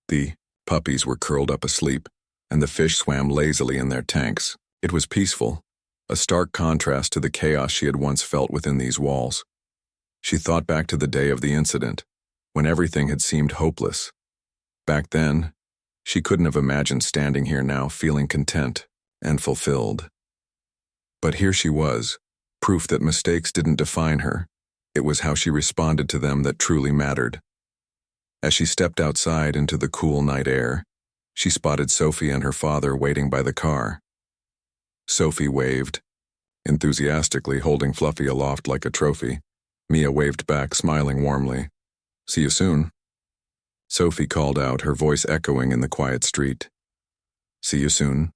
The puppies were curled up asleep, and the fish swam lazily in their tanks. It was peaceful, a stark contrast to the chaos she had once felt within these walls. She thought back to the day of the incident, when everything had seemed hopeless. Back then, she couldn't have imagined standing here now feeling content and fulfilled. But here she was, proof that mistakes didn't define her. It was how she responded to them that truly mattered. As she stepped outside into the cool night air, she spotted Sophie and her father waiting by the car. Sophie waved, enthusiastically holding Fluffy aloft like a trophy. Mia waved back, smiling warmly. "See you soon." Sophie called out, her voice echoing in the quiet street. "See you soon,"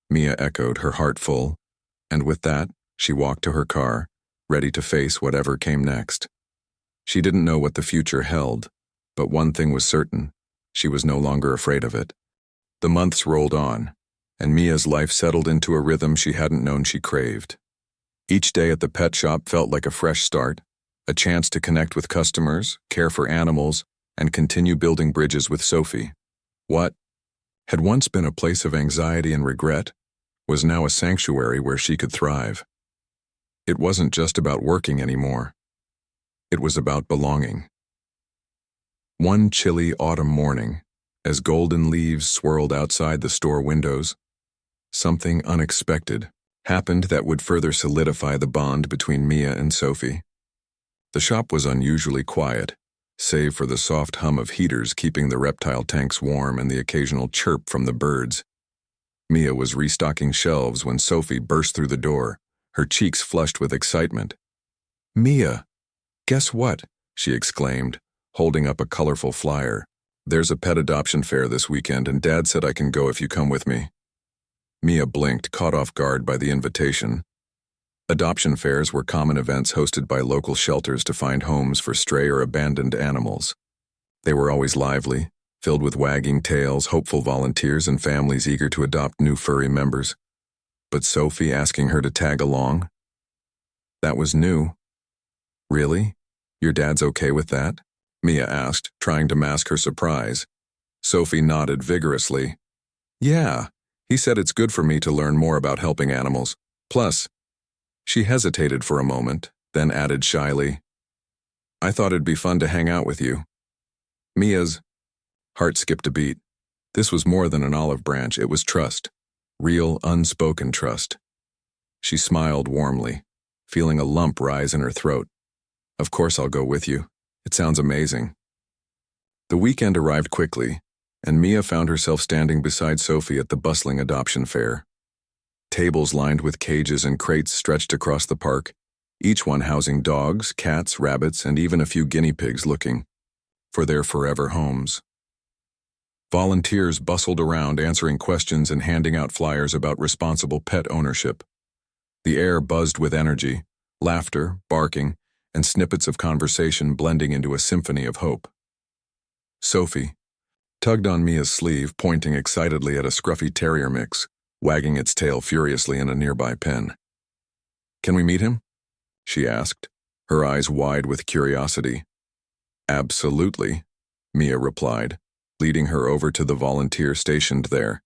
Mia echoed, her heart full, and with that, she walked to her car, ready to face whatever came next. She didn't know what the future held, but one thing was certain: she was no longer afraid of it. The months rolled on, and Mia's life settled into a rhythm she hadn't known she craved. Each day at the pet shop felt like a fresh start, a chance to connect with customers, care for animals, and continue building bridges with Sophie. What had once been a place of anxiety and regret was now a sanctuary where she could thrive. It wasn't just about working anymore. It was about belonging. One chilly autumn morning, as golden leaves swirled outside the store windows, something unexpected happened that would further solidify the bond between Mia and Sophie. The shop was unusually quiet, save for the soft hum of heaters keeping the reptile tanks warm and the occasional chirp from the birds. Mia was restocking shelves when Sophie burst through the door, her cheeks flushed with excitement. "Mia, guess what?" she exclaimed, holding up a colorful flyer. "There's a pet adoption fair this weekend and Dad said I can go if you come with me." Mia blinked, caught off guard by the invitation. Adoption fairs were common events hosted by local shelters to find homes for stray or abandoned animals. They were always lively, filled with wagging tails, hopeful volunteers, and families eager to adopt new furry members. But Sophie asking her to tag along? That was new. "Really? Your dad's okay with that?" Mia asked, trying to mask her surprise. Sophie nodded vigorously. "Yeah, he said it's good for me to learn more about helping animals. Plus," she hesitated for a moment, then added shyly, "I thought it'd be fun to hang out with you." Mia's heart skipped a beat. This was more than an olive branch, it was trust. Real, unspoken trust. She smiled warmly, feeling a lump rise in her throat. "Of course I'll go with you. It sounds amazing." The weekend arrived quickly, and Mia found herself standing beside Sophie at the bustling adoption fair. Tables lined with cages and crates stretched across the park, each one housing dogs, cats, rabbits, and even a few guinea pigs looking for their forever homes. Volunteers bustled around answering questions and handing out flyers about responsible pet ownership. The air buzzed with energy, laughter, barking, and snippets of conversation blending into a symphony of hope. Sophie tugged on Mia's sleeve, pointing excitedly at a scruffy terrier mix, wagging its tail furiously in a nearby pen. "Can we meet him?" she asked, her eyes wide with curiosity. "Absolutely," Mia replied, leading her over to the volunteer stationed there.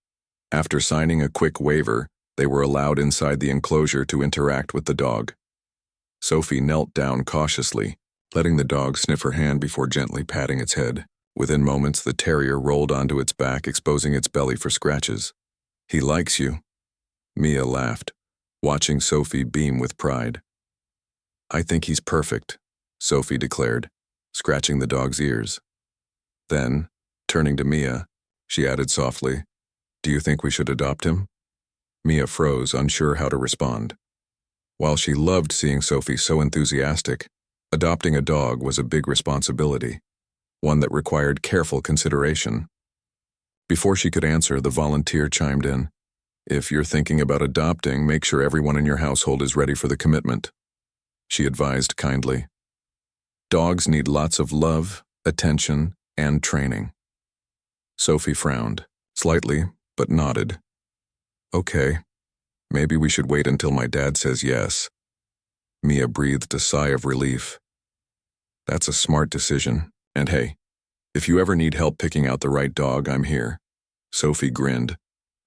After signing a quick waiver, they were allowed inside the enclosure to interact with the dog. Sophie knelt down cautiously, letting the dog sniff her hand before gently patting its head. Within moments, the terrier rolled onto its back, exposing its belly for scratches. "He likes you," Mia laughed, watching Sophie beam with pride. "I think he's perfect," Sophie declared, scratching the dog's ears. Then, turning to Mia, she added softly, "Do you think we should adopt him?" Mia froze, unsure how to respond. While she loved seeing Sophie so enthusiastic, adopting a dog was a big responsibility, one that required careful consideration. Before she could answer, the volunteer chimed in. "If you're thinking about adopting, make sure everyone in your household is ready for the commitment," she advised kindly. "Dogs need lots of love, attention, and training." Sophie frowned, slightly, but nodded. "Okay, maybe we should wait until my dad says yes." Mia breathed a sigh of relief. "That's a smart decision, and hey, if you ever need help picking out the right dog, I'm here." Sophie grinned,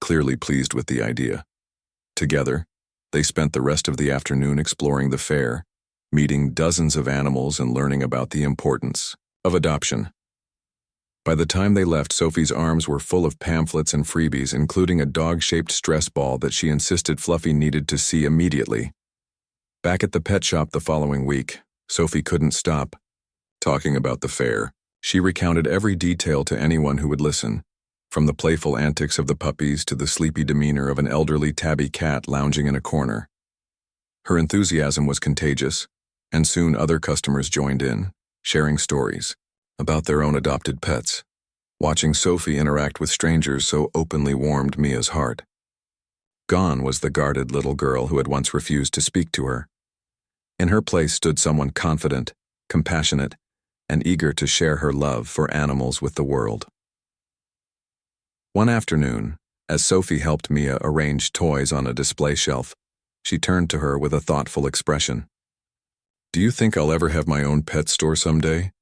clearly pleased with the idea. Together, they spent the rest of the afternoon exploring the fair, meeting dozens of animals and learning about the importance of adoption. By the time they left, Sophie's arms were full of pamphlets and freebies, including a dog-shaped stress ball that she insisted Fluffy needed to see immediately. Back at the pet shop the following week, Sophie couldn't stop talking about the fair. She recounted every detail to anyone who would listen, from the playful antics of the puppies to the sleepy demeanor of an elderly tabby cat lounging in a corner. Her enthusiasm was contagious, and soon other customers joined in, sharing stories about their own adopted pets. Watching Sophie interact with strangers so openly warmed Mia's heart. Gone was the guarded little girl who had once refused to speak to her. In her place stood someone confident, compassionate, and eager to share her love for animals with the world. One afternoon, as Sophie helped Mia arrange toys on a display shelf, she turned to her with a thoughtful expression. "Do you think I'll ever have my own pet store someday?"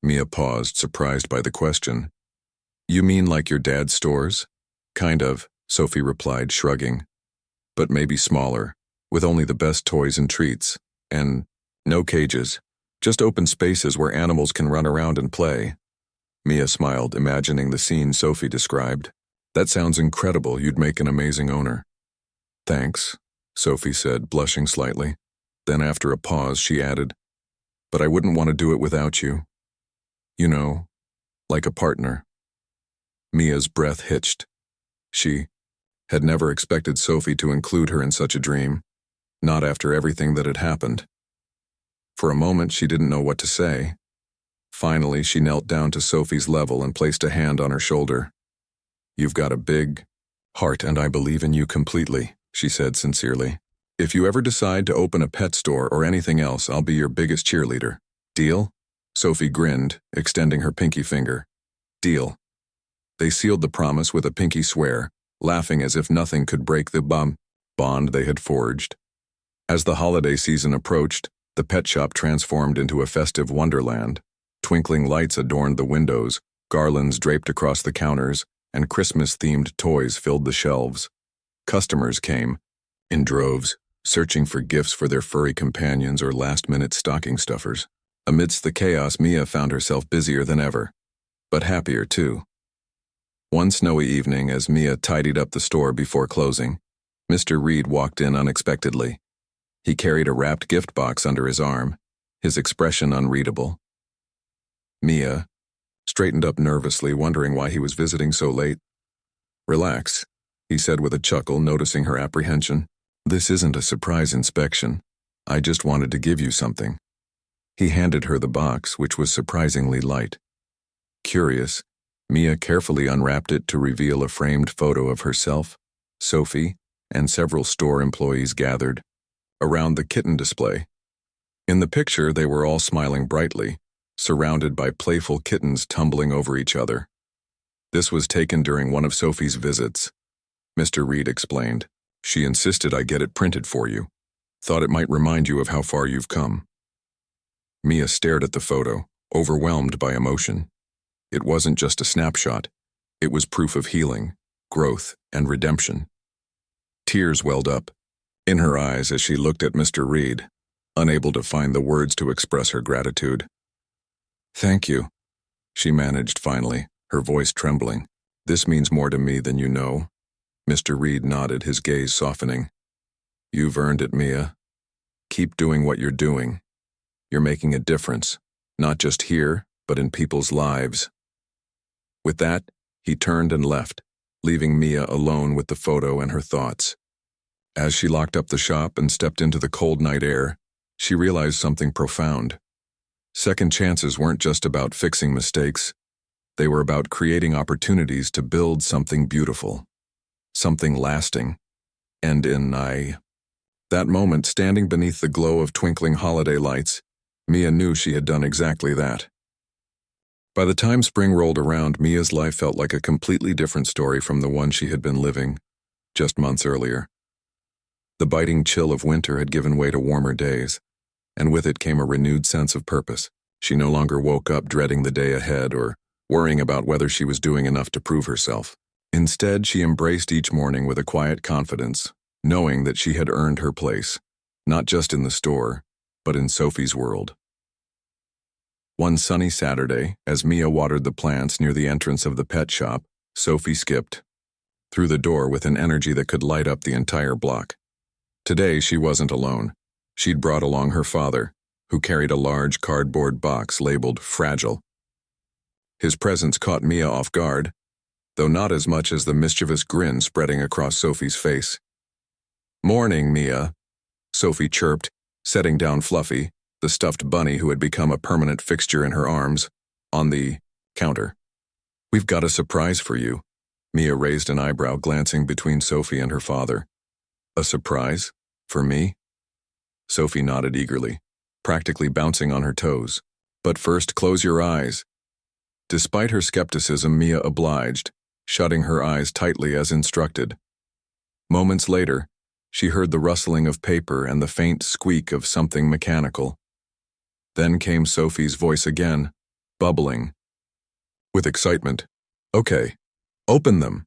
Mia paused, surprised by the question. "You mean like your dad's stores?" "Kind of," Sophie replied, shrugging. "But maybe smaller, with only the best toys and treats, and no cages, just open spaces where animals can run around and play." Mia smiled, imagining the scene Sophie described. "That sounds incredible. You'd make an amazing owner." "Thanks," Sophie said, blushing slightly. Then after a pause, she added, "But I wouldn't want to do it without you. You know, like a partner." Mia's breath hitched. She had never expected Sophie to include her in such a dream, not after everything that had happened. For a moment, she didn't know what to say. Finally, she knelt down to Sophie's level and placed a hand on her shoulder. "You've got a big heart, and I believe in you completely," she said sincerely. "If you ever decide to open a pet store or anything else, I'll be your biggest cheerleader. Deal?" Sophie grinned, extending her pinky finger. "Deal." They sealed the promise with a pinky swear, laughing as if nothing could break the bond they had forged. As the holiday season approached, the pet shop transformed into a festive wonderland. Twinkling lights adorned the windows, garlands draped across the counters, and Christmas-themed toys filled the shelves. Customers came, in droves, searching for gifts for their furry companions or last-minute stocking stuffers. Amidst the chaos, Mia found herself busier than ever, but happier too. One snowy evening, as Mia tidied up the store before closing, Mr. Reed walked in unexpectedly. He carried a wrapped gift box under his arm, his expression unreadable. Mia straightened up nervously, wondering why he was visiting so late. "Relax," he said with a chuckle, noticing her apprehension. "This isn't a surprise inspection. I just wanted to give you something." He handed her the box, which was surprisingly light. Curious, Mia carefully unwrapped it to reveal a framed photo of herself, Sophie, and several store employees gathered around the kitten display. In the picture, they were all smiling brightly, surrounded by playful kittens tumbling over each other. "This was taken during one of Sophie's visits," Mr. Reed explained. "She insisted I get it printed for you. Thought it might remind you of how far you've come." Mia stared at the photo, overwhelmed by emotion. It wasn't just a snapshot. It was proof of healing, growth, and redemption. Tears welled up in her eyes as she looked at Mr. Reed, unable to find the words to express her gratitude. "Thank you," she managed finally, her voice trembling. "This means more to me than you know." Mr. Reed nodded, his gaze softening. "You've earned it, Mia. Keep doing what you're doing. You're making a difference, not just here, but in people's lives." With that, he turned and left, leaving Mia alone with the photo and her thoughts. As she locked up the shop and stepped into the cold night air, she realized something profound. Second chances weren't just about fixing mistakes. They were about creating opportunities to build something beautiful, something lasting. And in that moment, standing beneath the glow of twinkling holiday lights, Mia knew she had done exactly that. By the time spring rolled around, Mia's life felt like a completely different story from the one she had been living just months earlier. The biting chill of winter had given way to warmer days, and with it came a renewed sense of purpose. She no longer woke up dreading the day ahead or worrying about whether she was doing enough to prove herself. Instead, she embraced each morning with a quiet confidence, knowing that she had earned her place, not just in the store, but in Sophie's world. One sunny Saturday, as Mia watered the plants near the entrance of the pet shop, Sophie skipped through the door with an energy that could light up the entire block. Today, she wasn't alone. She'd brought along her father, who carried a large cardboard box labeled Fragile. His presence caught Mia off guard, though not as much as the mischievous grin spreading across Sophie's face. "Morning, Mia," Sophie chirped, setting down Fluffy, the stuffed bunny who had become a permanent fixture in her arms, on the counter. "We've got a surprise for you." Mia raised an eyebrow, glancing between Sophie and her father. "A surprise? For me?" Sophie nodded eagerly, practically bouncing on her toes. "But first, close your eyes." Despite her skepticism, Mia obliged, shutting her eyes tightly as instructed. Moments later, she heard the rustling of paper and the faint squeak of something mechanical. Then came Sophie's voice again, bubbling with excitement. "Okay, open them."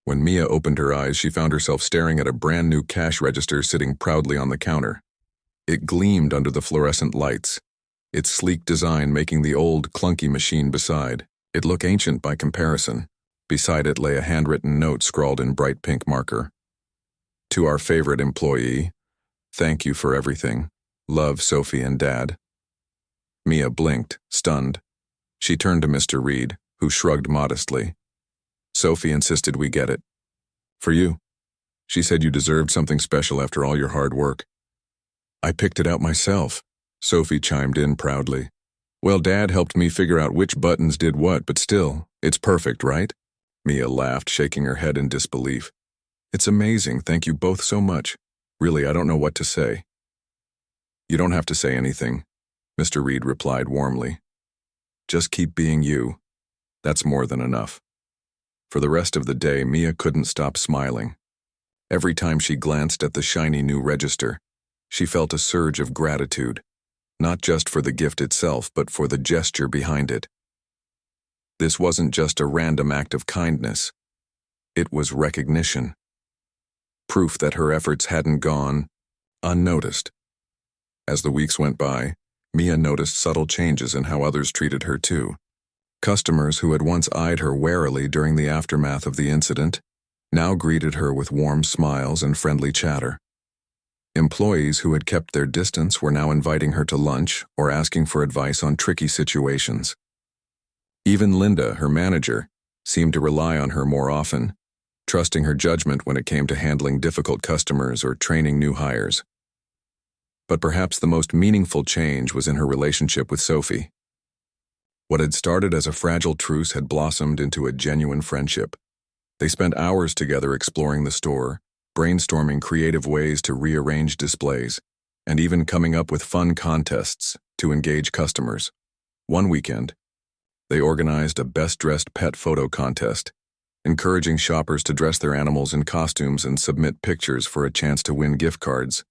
When Mia opened her eyes, she found herself staring at a brand new cash register sitting proudly on the counter. It gleamed under the fluorescent lights, its sleek design making the old, clunky machine beside it look ancient by comparison. Beside it lay a handwritten note scrawled in bright pink marker. "To our favorite employee, thank you for everything. Love, Sophie and Dad." Mia blinked, stunned. She turned to Mr. Reed, who shrugged modestly. "Sophie insisted we get it." For you. She said you deserved something special after all your hard work. I picked it out myself, Sophie chimed in proudly. Well, Dad helped me figure out which buttons did what, but still, it's perfect, right? Mia laughed, shaking her head in disbelief. It's amazing, thank you both so much. Really, I don't know what to say. You don't have to say anything, Mr. Reed replied warmly. Just keep being you. That's more than enough. For the rest of the day, Mia couldn't stop smiling. Every time she glanced at the shiny new register, she felt a surge of gratitude, not just for the gift itself, but for the gesture behind it. This wasn't just a random act of kindness. It was recognition. Proof that her efforts hadn't gone unnoticed. As the weeks went by, Mia noticed subtle changes in how others treated her too. Customers who had once eyed her warily during the aftermath of the incident now greeted her with warm smiles and friendly chatter. Employees who had kept their distance were now inviting her to lunch or asking for advice on tricky situations. Even Linda, her manager, seemed to rely on her more often, trusting her judgment when it came to handling difficult customers or training new hires. But perhaps the most meaningful change was in her relationship with Sophie. What had started as a fragile truce had blossomed into a genuine friendship. They spent hours together exploring the store, brainstorming creative ways to rearrange displays, and even coming up with fun contests to engage customers. One weekend, they organized a best-dressed pet photo contest, encouraging shoppers to dress their animals in costumes and submit pictures for a chance to win gift cards.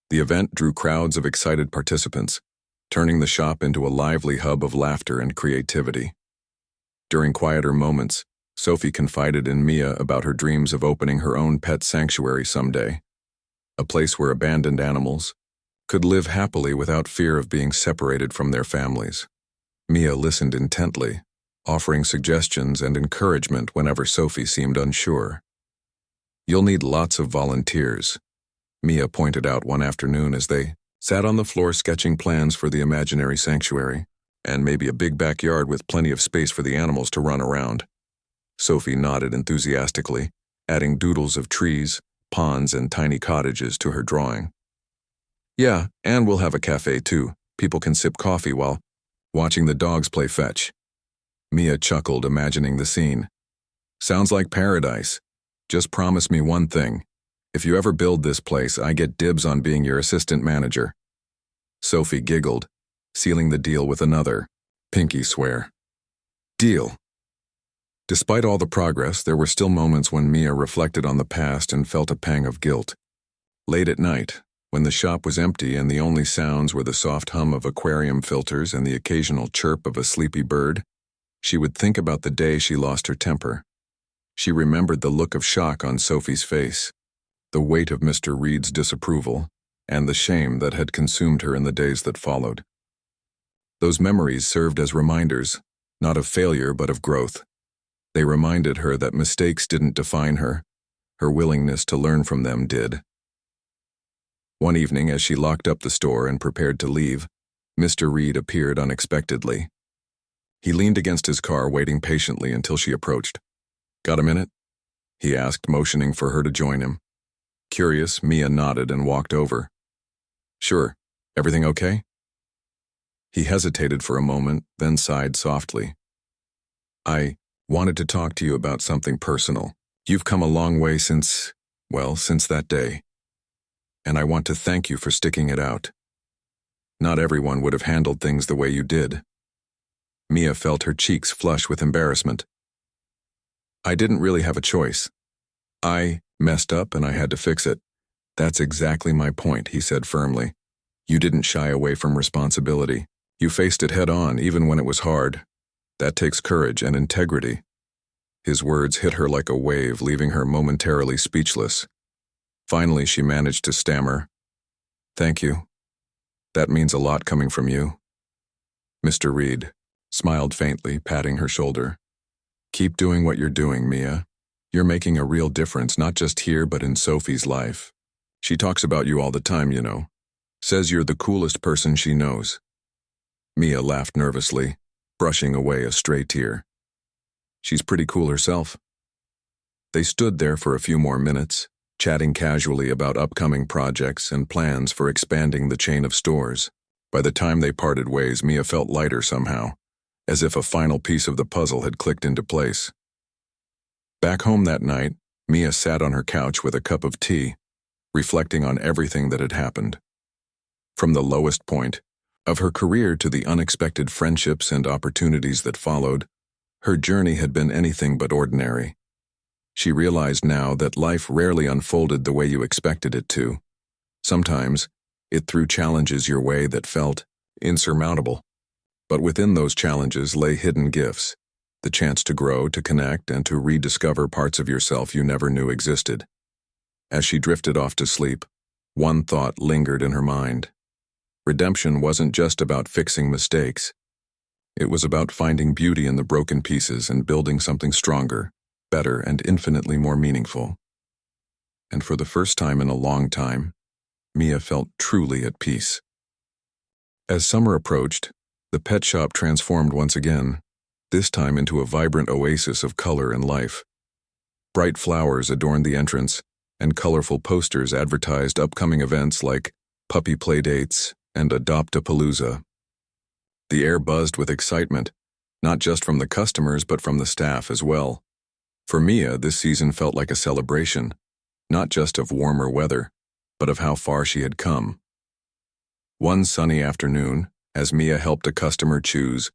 The event drew crowds of excited participants, turning the shop into a lively hub of laughter and creativity. During quieter moments, Sophie confided in Mia about her dreams of opening her own pet sanctuary someday, a place where abandoned animals could live happily without fear of being separated from their families. Mia listened intently, offering suggestions and encouragement whenever Sophie seemed unsure. You'll need lots of volunteers, Mia pointed out one afternoon as they sat on the floor sketching plans for the imaginary sanctuary, and maybe a big backyard with plenty of space for the animals to run around. Sophie nodded enthusiastically, adding doodles of trees, ponds, and tiny cottages to her drawing. Yeah, and we'll have a cafe too. People can sip coffee while watching the dogs play fetch. Mia chuckled, imagining the scene. Sounds like paradise. Just promise me one thing. If you ever build this place, I get dibs on being your assistant manager. Sophie giggled, sealing the deal with another pinky swear. Deal. Despite all the progress, there were still moments when Mia reflected on the past and felt a pang of guilt. Late at night, when the shop was empty and the only sounds were the soft hum of aquarium filters and the occasional chirp of a sleepy bird, she would think about the day she lost her temper. She remembered the look of shock on Sophie's face, the weight of Mr. Reed's disapproval, and the shame that had consumed her in the days that followed. Those memories served as reminders, not of failure but of growth. They reminded her that mistakes didn't define her. Her willingness to learn from them did. One evening, as she locked up the store and prepared to leave, Mr. Reed appeared unexpectedly. He leaned against his car, waiting patiently until she approached. Got a minute? He asked, motioning for her to join him. Curious, Mia nodded and walked over. Sure. Everything okay? He hesitated for a moment, then sighed softly. I wanted to talk to you about something personal. You've come a long way since that day. And I want to thank you for sticking it out. Not everyone would have handled things the way you did. Mia felt her cheeks flush with embarrassment. I didn't really have a choice. I messed up and I had to fix it. That's exactly my point, he said firmly. You didn't shy away from responsibility. You faced it head on, even when it was hard. That takes courage and integrity. His words hit her like a wave, leaving her momentarily speechless. Finally, she managed to stammer. Thank you. That means a lot coming from you. Mr. Reed smiled faintly, patting her shoulder. Keep doing what you're doing, Mia. You're making a real difference, not just here, but in Sophie's life. She talks about you all the time, you know. Says you're the coolest person she knows. Mia laughed nervously, brushing away a stray tear. She's pretty cool herself. They stood there for a few more minutes, chatting casually about upcoming projects and plans for expanding the chain of stores. By the time they parted ways, Mia felt lighter somehow, as if a final piece of the puzzle had clicked into place. Back home that night, Mia sat on her couch with a cup of tea, reflecting on everything that had happened. From the lowest point of her career to the unexpected friendships and opportunities that followed, her journey had been anything but ordinary. She realized now that life rarely unfolded the way you expected it to. Sometimes, it threw challenges your way that felt insurmountable. But within those challenges lay hidden gifts, the chance to grow, to connect, and to rediscover parts of yourself you never knew existed. As she drifted off to sleep, one thought lingered in her mind. Redemption wasn't just about fixing mistakes. It was about finding beauty in the broken pieces and building something stronger, better, and infinitely more meaningful. And for the first time in a long time, Mia felt truly at peace. As summer approached, the pet shop transformed once again, this time into a vibrant oasis of color and life. Bright flowers adorned the entrance, and colorful posters advertised upcoming events like puppy playdates and Adopt-A-Palooza. The air buzzed with excitement, not just from the customers but from the staff as well. For Mia, this season felt like a celebration, not just of warmer weather, but of how far she had come. One sunny afternoon, as Mia helped a customer choose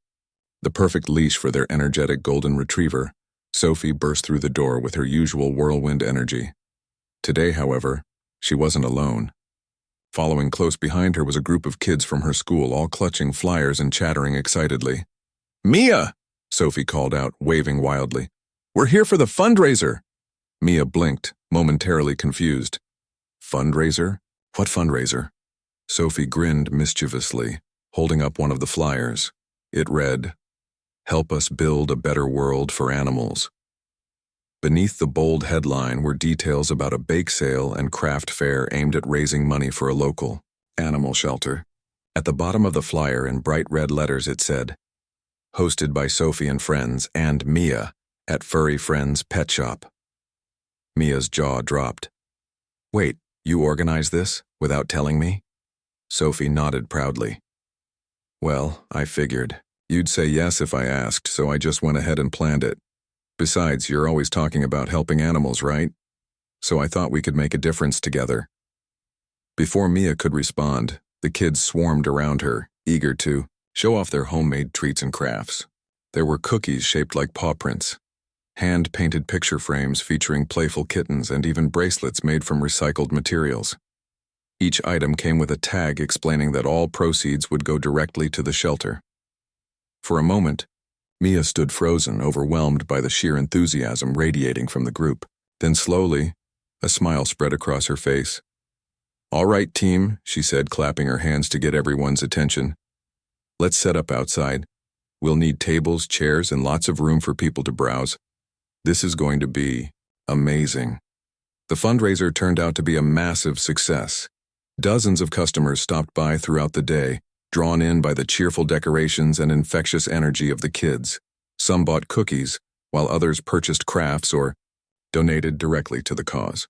the perfect leash for their energetic golden retriever, Sophie burst through the door with her usual whirlwind energy. Today, however, she wasn't alone. Following close behind her was a group of kids from her school, all clutching flyers and chattering excitedly. "Mia!" Sophie called out, waving wildly. "We're here for the fundraiser!" Mia blinked, momentarily confused. "Fundraiser? What fundraiser?" Sophie grinned mischievously, holding up one of the flyers. It read, "Help us build a better world for animals." Beneath the bold headline were details about a bake sale and craft fair aimed at raising money for a local animal shelter. At the bottom of the flyer in bright red letters it said, "Hosted by Sophie and friends and Mia at Furry Friends Pet Shop." Mia's jaw dropped. "Wait, you organized this without telling me?" Sophie nodded proudly. "Well, I figured. You'd say yes if I asked, so I just went ahead and planned it. Besides, you're always talking about helping animals, right? So I thought we could make a difference together." Before Mia could respond, the kids swarmed around her, eager to show off their homemade treats and crafts. There were cookies shaped like paw prints, hand-painted picture frames featuring playful kittens, and even bracelets made from recycled materials. Each item came with a tag explaining that all proceeds would go directly to the shelter. For a moment, Mia stood frozen, overwhelmed by the sheer enthusiasm radiating from the group. Then slowly, a smile spread across her face. "All right, team," she said, clapping her hands to get everyone's attention. "Let's set up outside. We'll need tables, chairs, and lots of room for people to browse. This is going to be amazing." The fundraiser turned out to be a massive success. Dozens of customers stopped by throughout the day, drawn in by the cheerful decorations and infectious energy of the kids. Some bought cookies, while others purchased crafts or donated directly to the cause.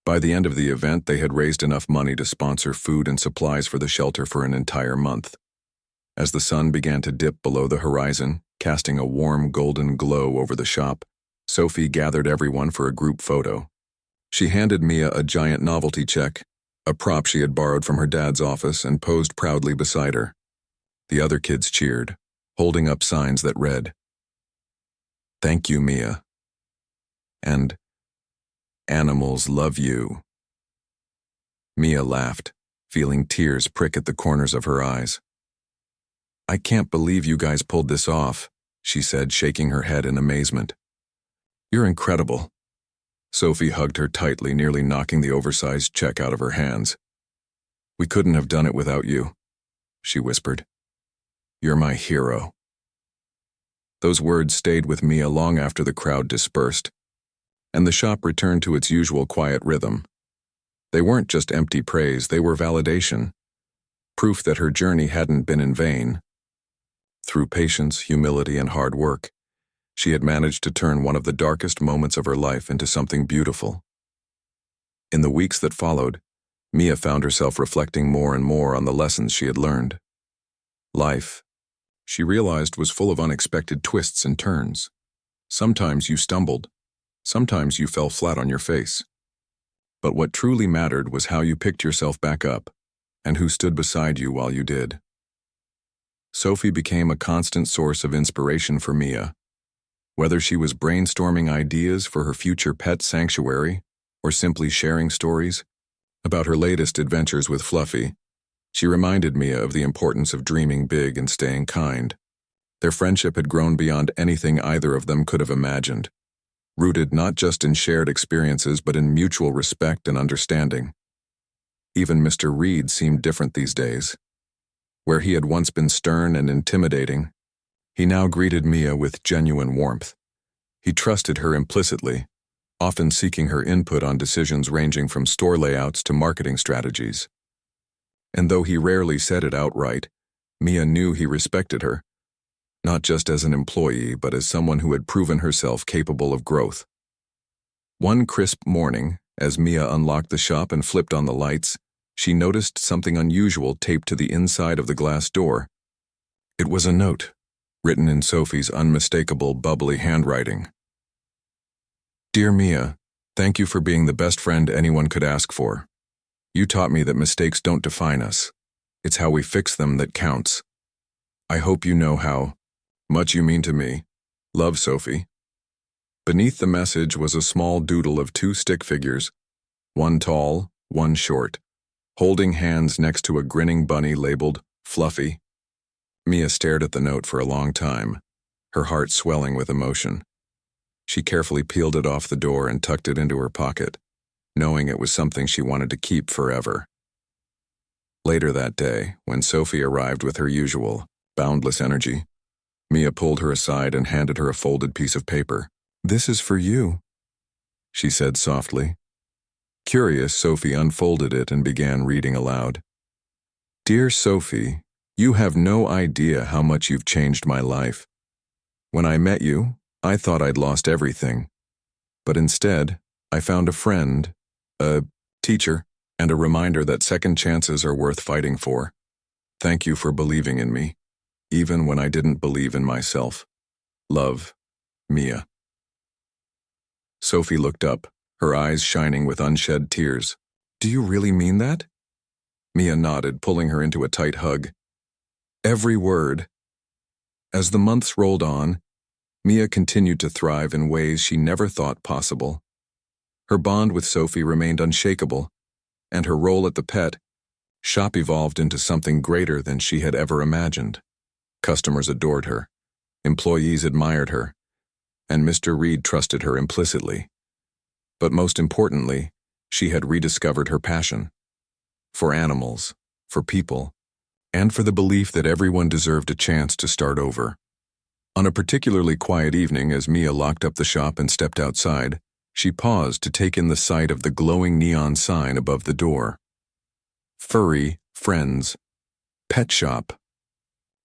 By the end of the event, they had raised enough money to sponsor food and supplies for the shelter for an entire month. As the sun began to dip below the horizon, casting a warm golden glow over the shop, Sophie gathered everyone for a group photo. She handed Mia a giant novelty check, a prop she had borrowed from her dad's office, and posed proudly beside her. The other kids cheered, holding up signs that read, "Thank you, Mia," and "Animals love you." Mia laughed, feeling tears prick at the corners of her eyes. "I can't believe you guys pulled this off," she said, shaking her head in amazement. "You're incredible." Sophie hugged her tightly, nearly knocking the oversized check out of her hands. "We couldn't have done it without you," she whispered. "You're my hero." Those words stayed with Mia long after the crowd dispersed, and the shop returned to its usual quiet rhythm. They weren't just empty praise, they were validation, proof that her journey hadn't been in vain. Through patience, humility, and hard work, She had managed to turn one of the darkest moments of her life into something beautiful. In the weeks that followed, Mia found herself reflecting more and more on the lessons she had learned. Life, she realized, was full of unexpected twists and turns. Sometimes you stumbled, sometimes you fell flat on your face. But what truly mattered was how you picked yourself back up, and who stood beside you while you did. Sophie became a constant source of inspiration for Mia. Whether she was brainstorming ideas for her future pet sanctuary, or simply sharing stories about her latest adventures with Fluffy, she reminded Mia of the importance of dreaming big and staying kind. Their friendship had grown beyond anything either of them could have imagined, rooted not just in shared experiences but in mutual respect and understanding. Even Mr. Reed seemed different these days. Where he had once been stern and intimidating, he now greeted Mia with genuine warmth. He trusted her implicitly, often seeking her input on decisions ranging from store layouts to marketing strategies. And though he rarely said it outright, Mia knew he respected her, not just as an employee but as someone who had proven herself capable of growth. One crisp morning, as Mia unlocked the shop and flipped on the lights, she noticed something unusual taped to the inside of the glass door. It was a note, written in Sophie's unmistakable, bubbly handwriting. "Dear Mia, thank you for being the best friend anyone could ask for. You taught me that mistakes don't define us. It's how we fix them that counts. I hope you know how much you mean to me. Love, Sophie." Beneath the message was a small doodle of two stick figures, one tall, one short, holding hands next to a grinning bunny labeled Fluffy. Mia stared at the note for a long time, her heart swelling with emotion. She carefully peeled it off the door and tucked it into her pocket, knowing it was something she wanted to keep forever. Later that day, when Sophie arrived with her usual, boundless energy, Mia pulled her aside and handed her a folded piece of paper. "This is for you," she said softly. Curious, Sophie unfolded it and began reading aloud. "Dear Sophie, you have no idea how much you've changed my life. When I met you, I thought I'd lost everything. But instead, I found a friend, a teacher, and a reminder that second chances are worth fighting for. Thank you for believing in me, even when I didn't believe in myself. Love, Mia." Sophie looked up, her eyes shining with unshed tears. "Do you really mean that?" Mia nodded, pulling her into a tight hug. "Every word." As the months rolled on, Mia continued to thrive in ways she never thought possible. Her bond with Sophie remained unshakable, and her role at the pet shop evolved into something greater than she had ever imagined. Customers adored her, employees admired her, and Mr. Reed trusted her implicitly. But most importantly, she had rediscovered her passion. For animals, for people, and for the belief that everyone deserved a chance to start over. On a particularly quiet evening, as Mia locked up the shop and stepped outside, she paused to take in the sight of the glowing neon sign above the door. Furry Friends Pet Shop.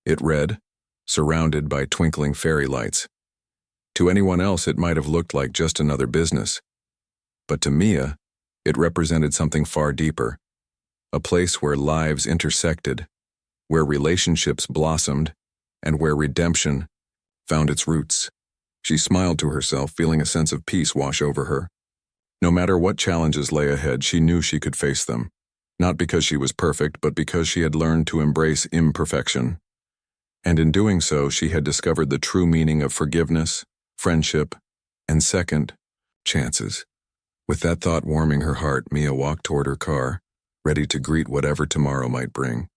It read, surrounded by twinkling fairy lights. To anyone else, it might have looked like just another business. But to Mia, it represented something far deeper. A place where lives intersected, where relationships blossomed, and where redemption found its roots. She smiled to herself, feeling a sense of peace wash over her. No matter what challenges lay ahead, she knew she could face them. Not because she was perfect, but because she had learned to embrace imperfection. And in doing so, she had discovered the true meaning of forgiveness, friendship, and second chances. With that thought warming her heart, Mia walked toward her car, ready to greet whatever tomorrow might bring.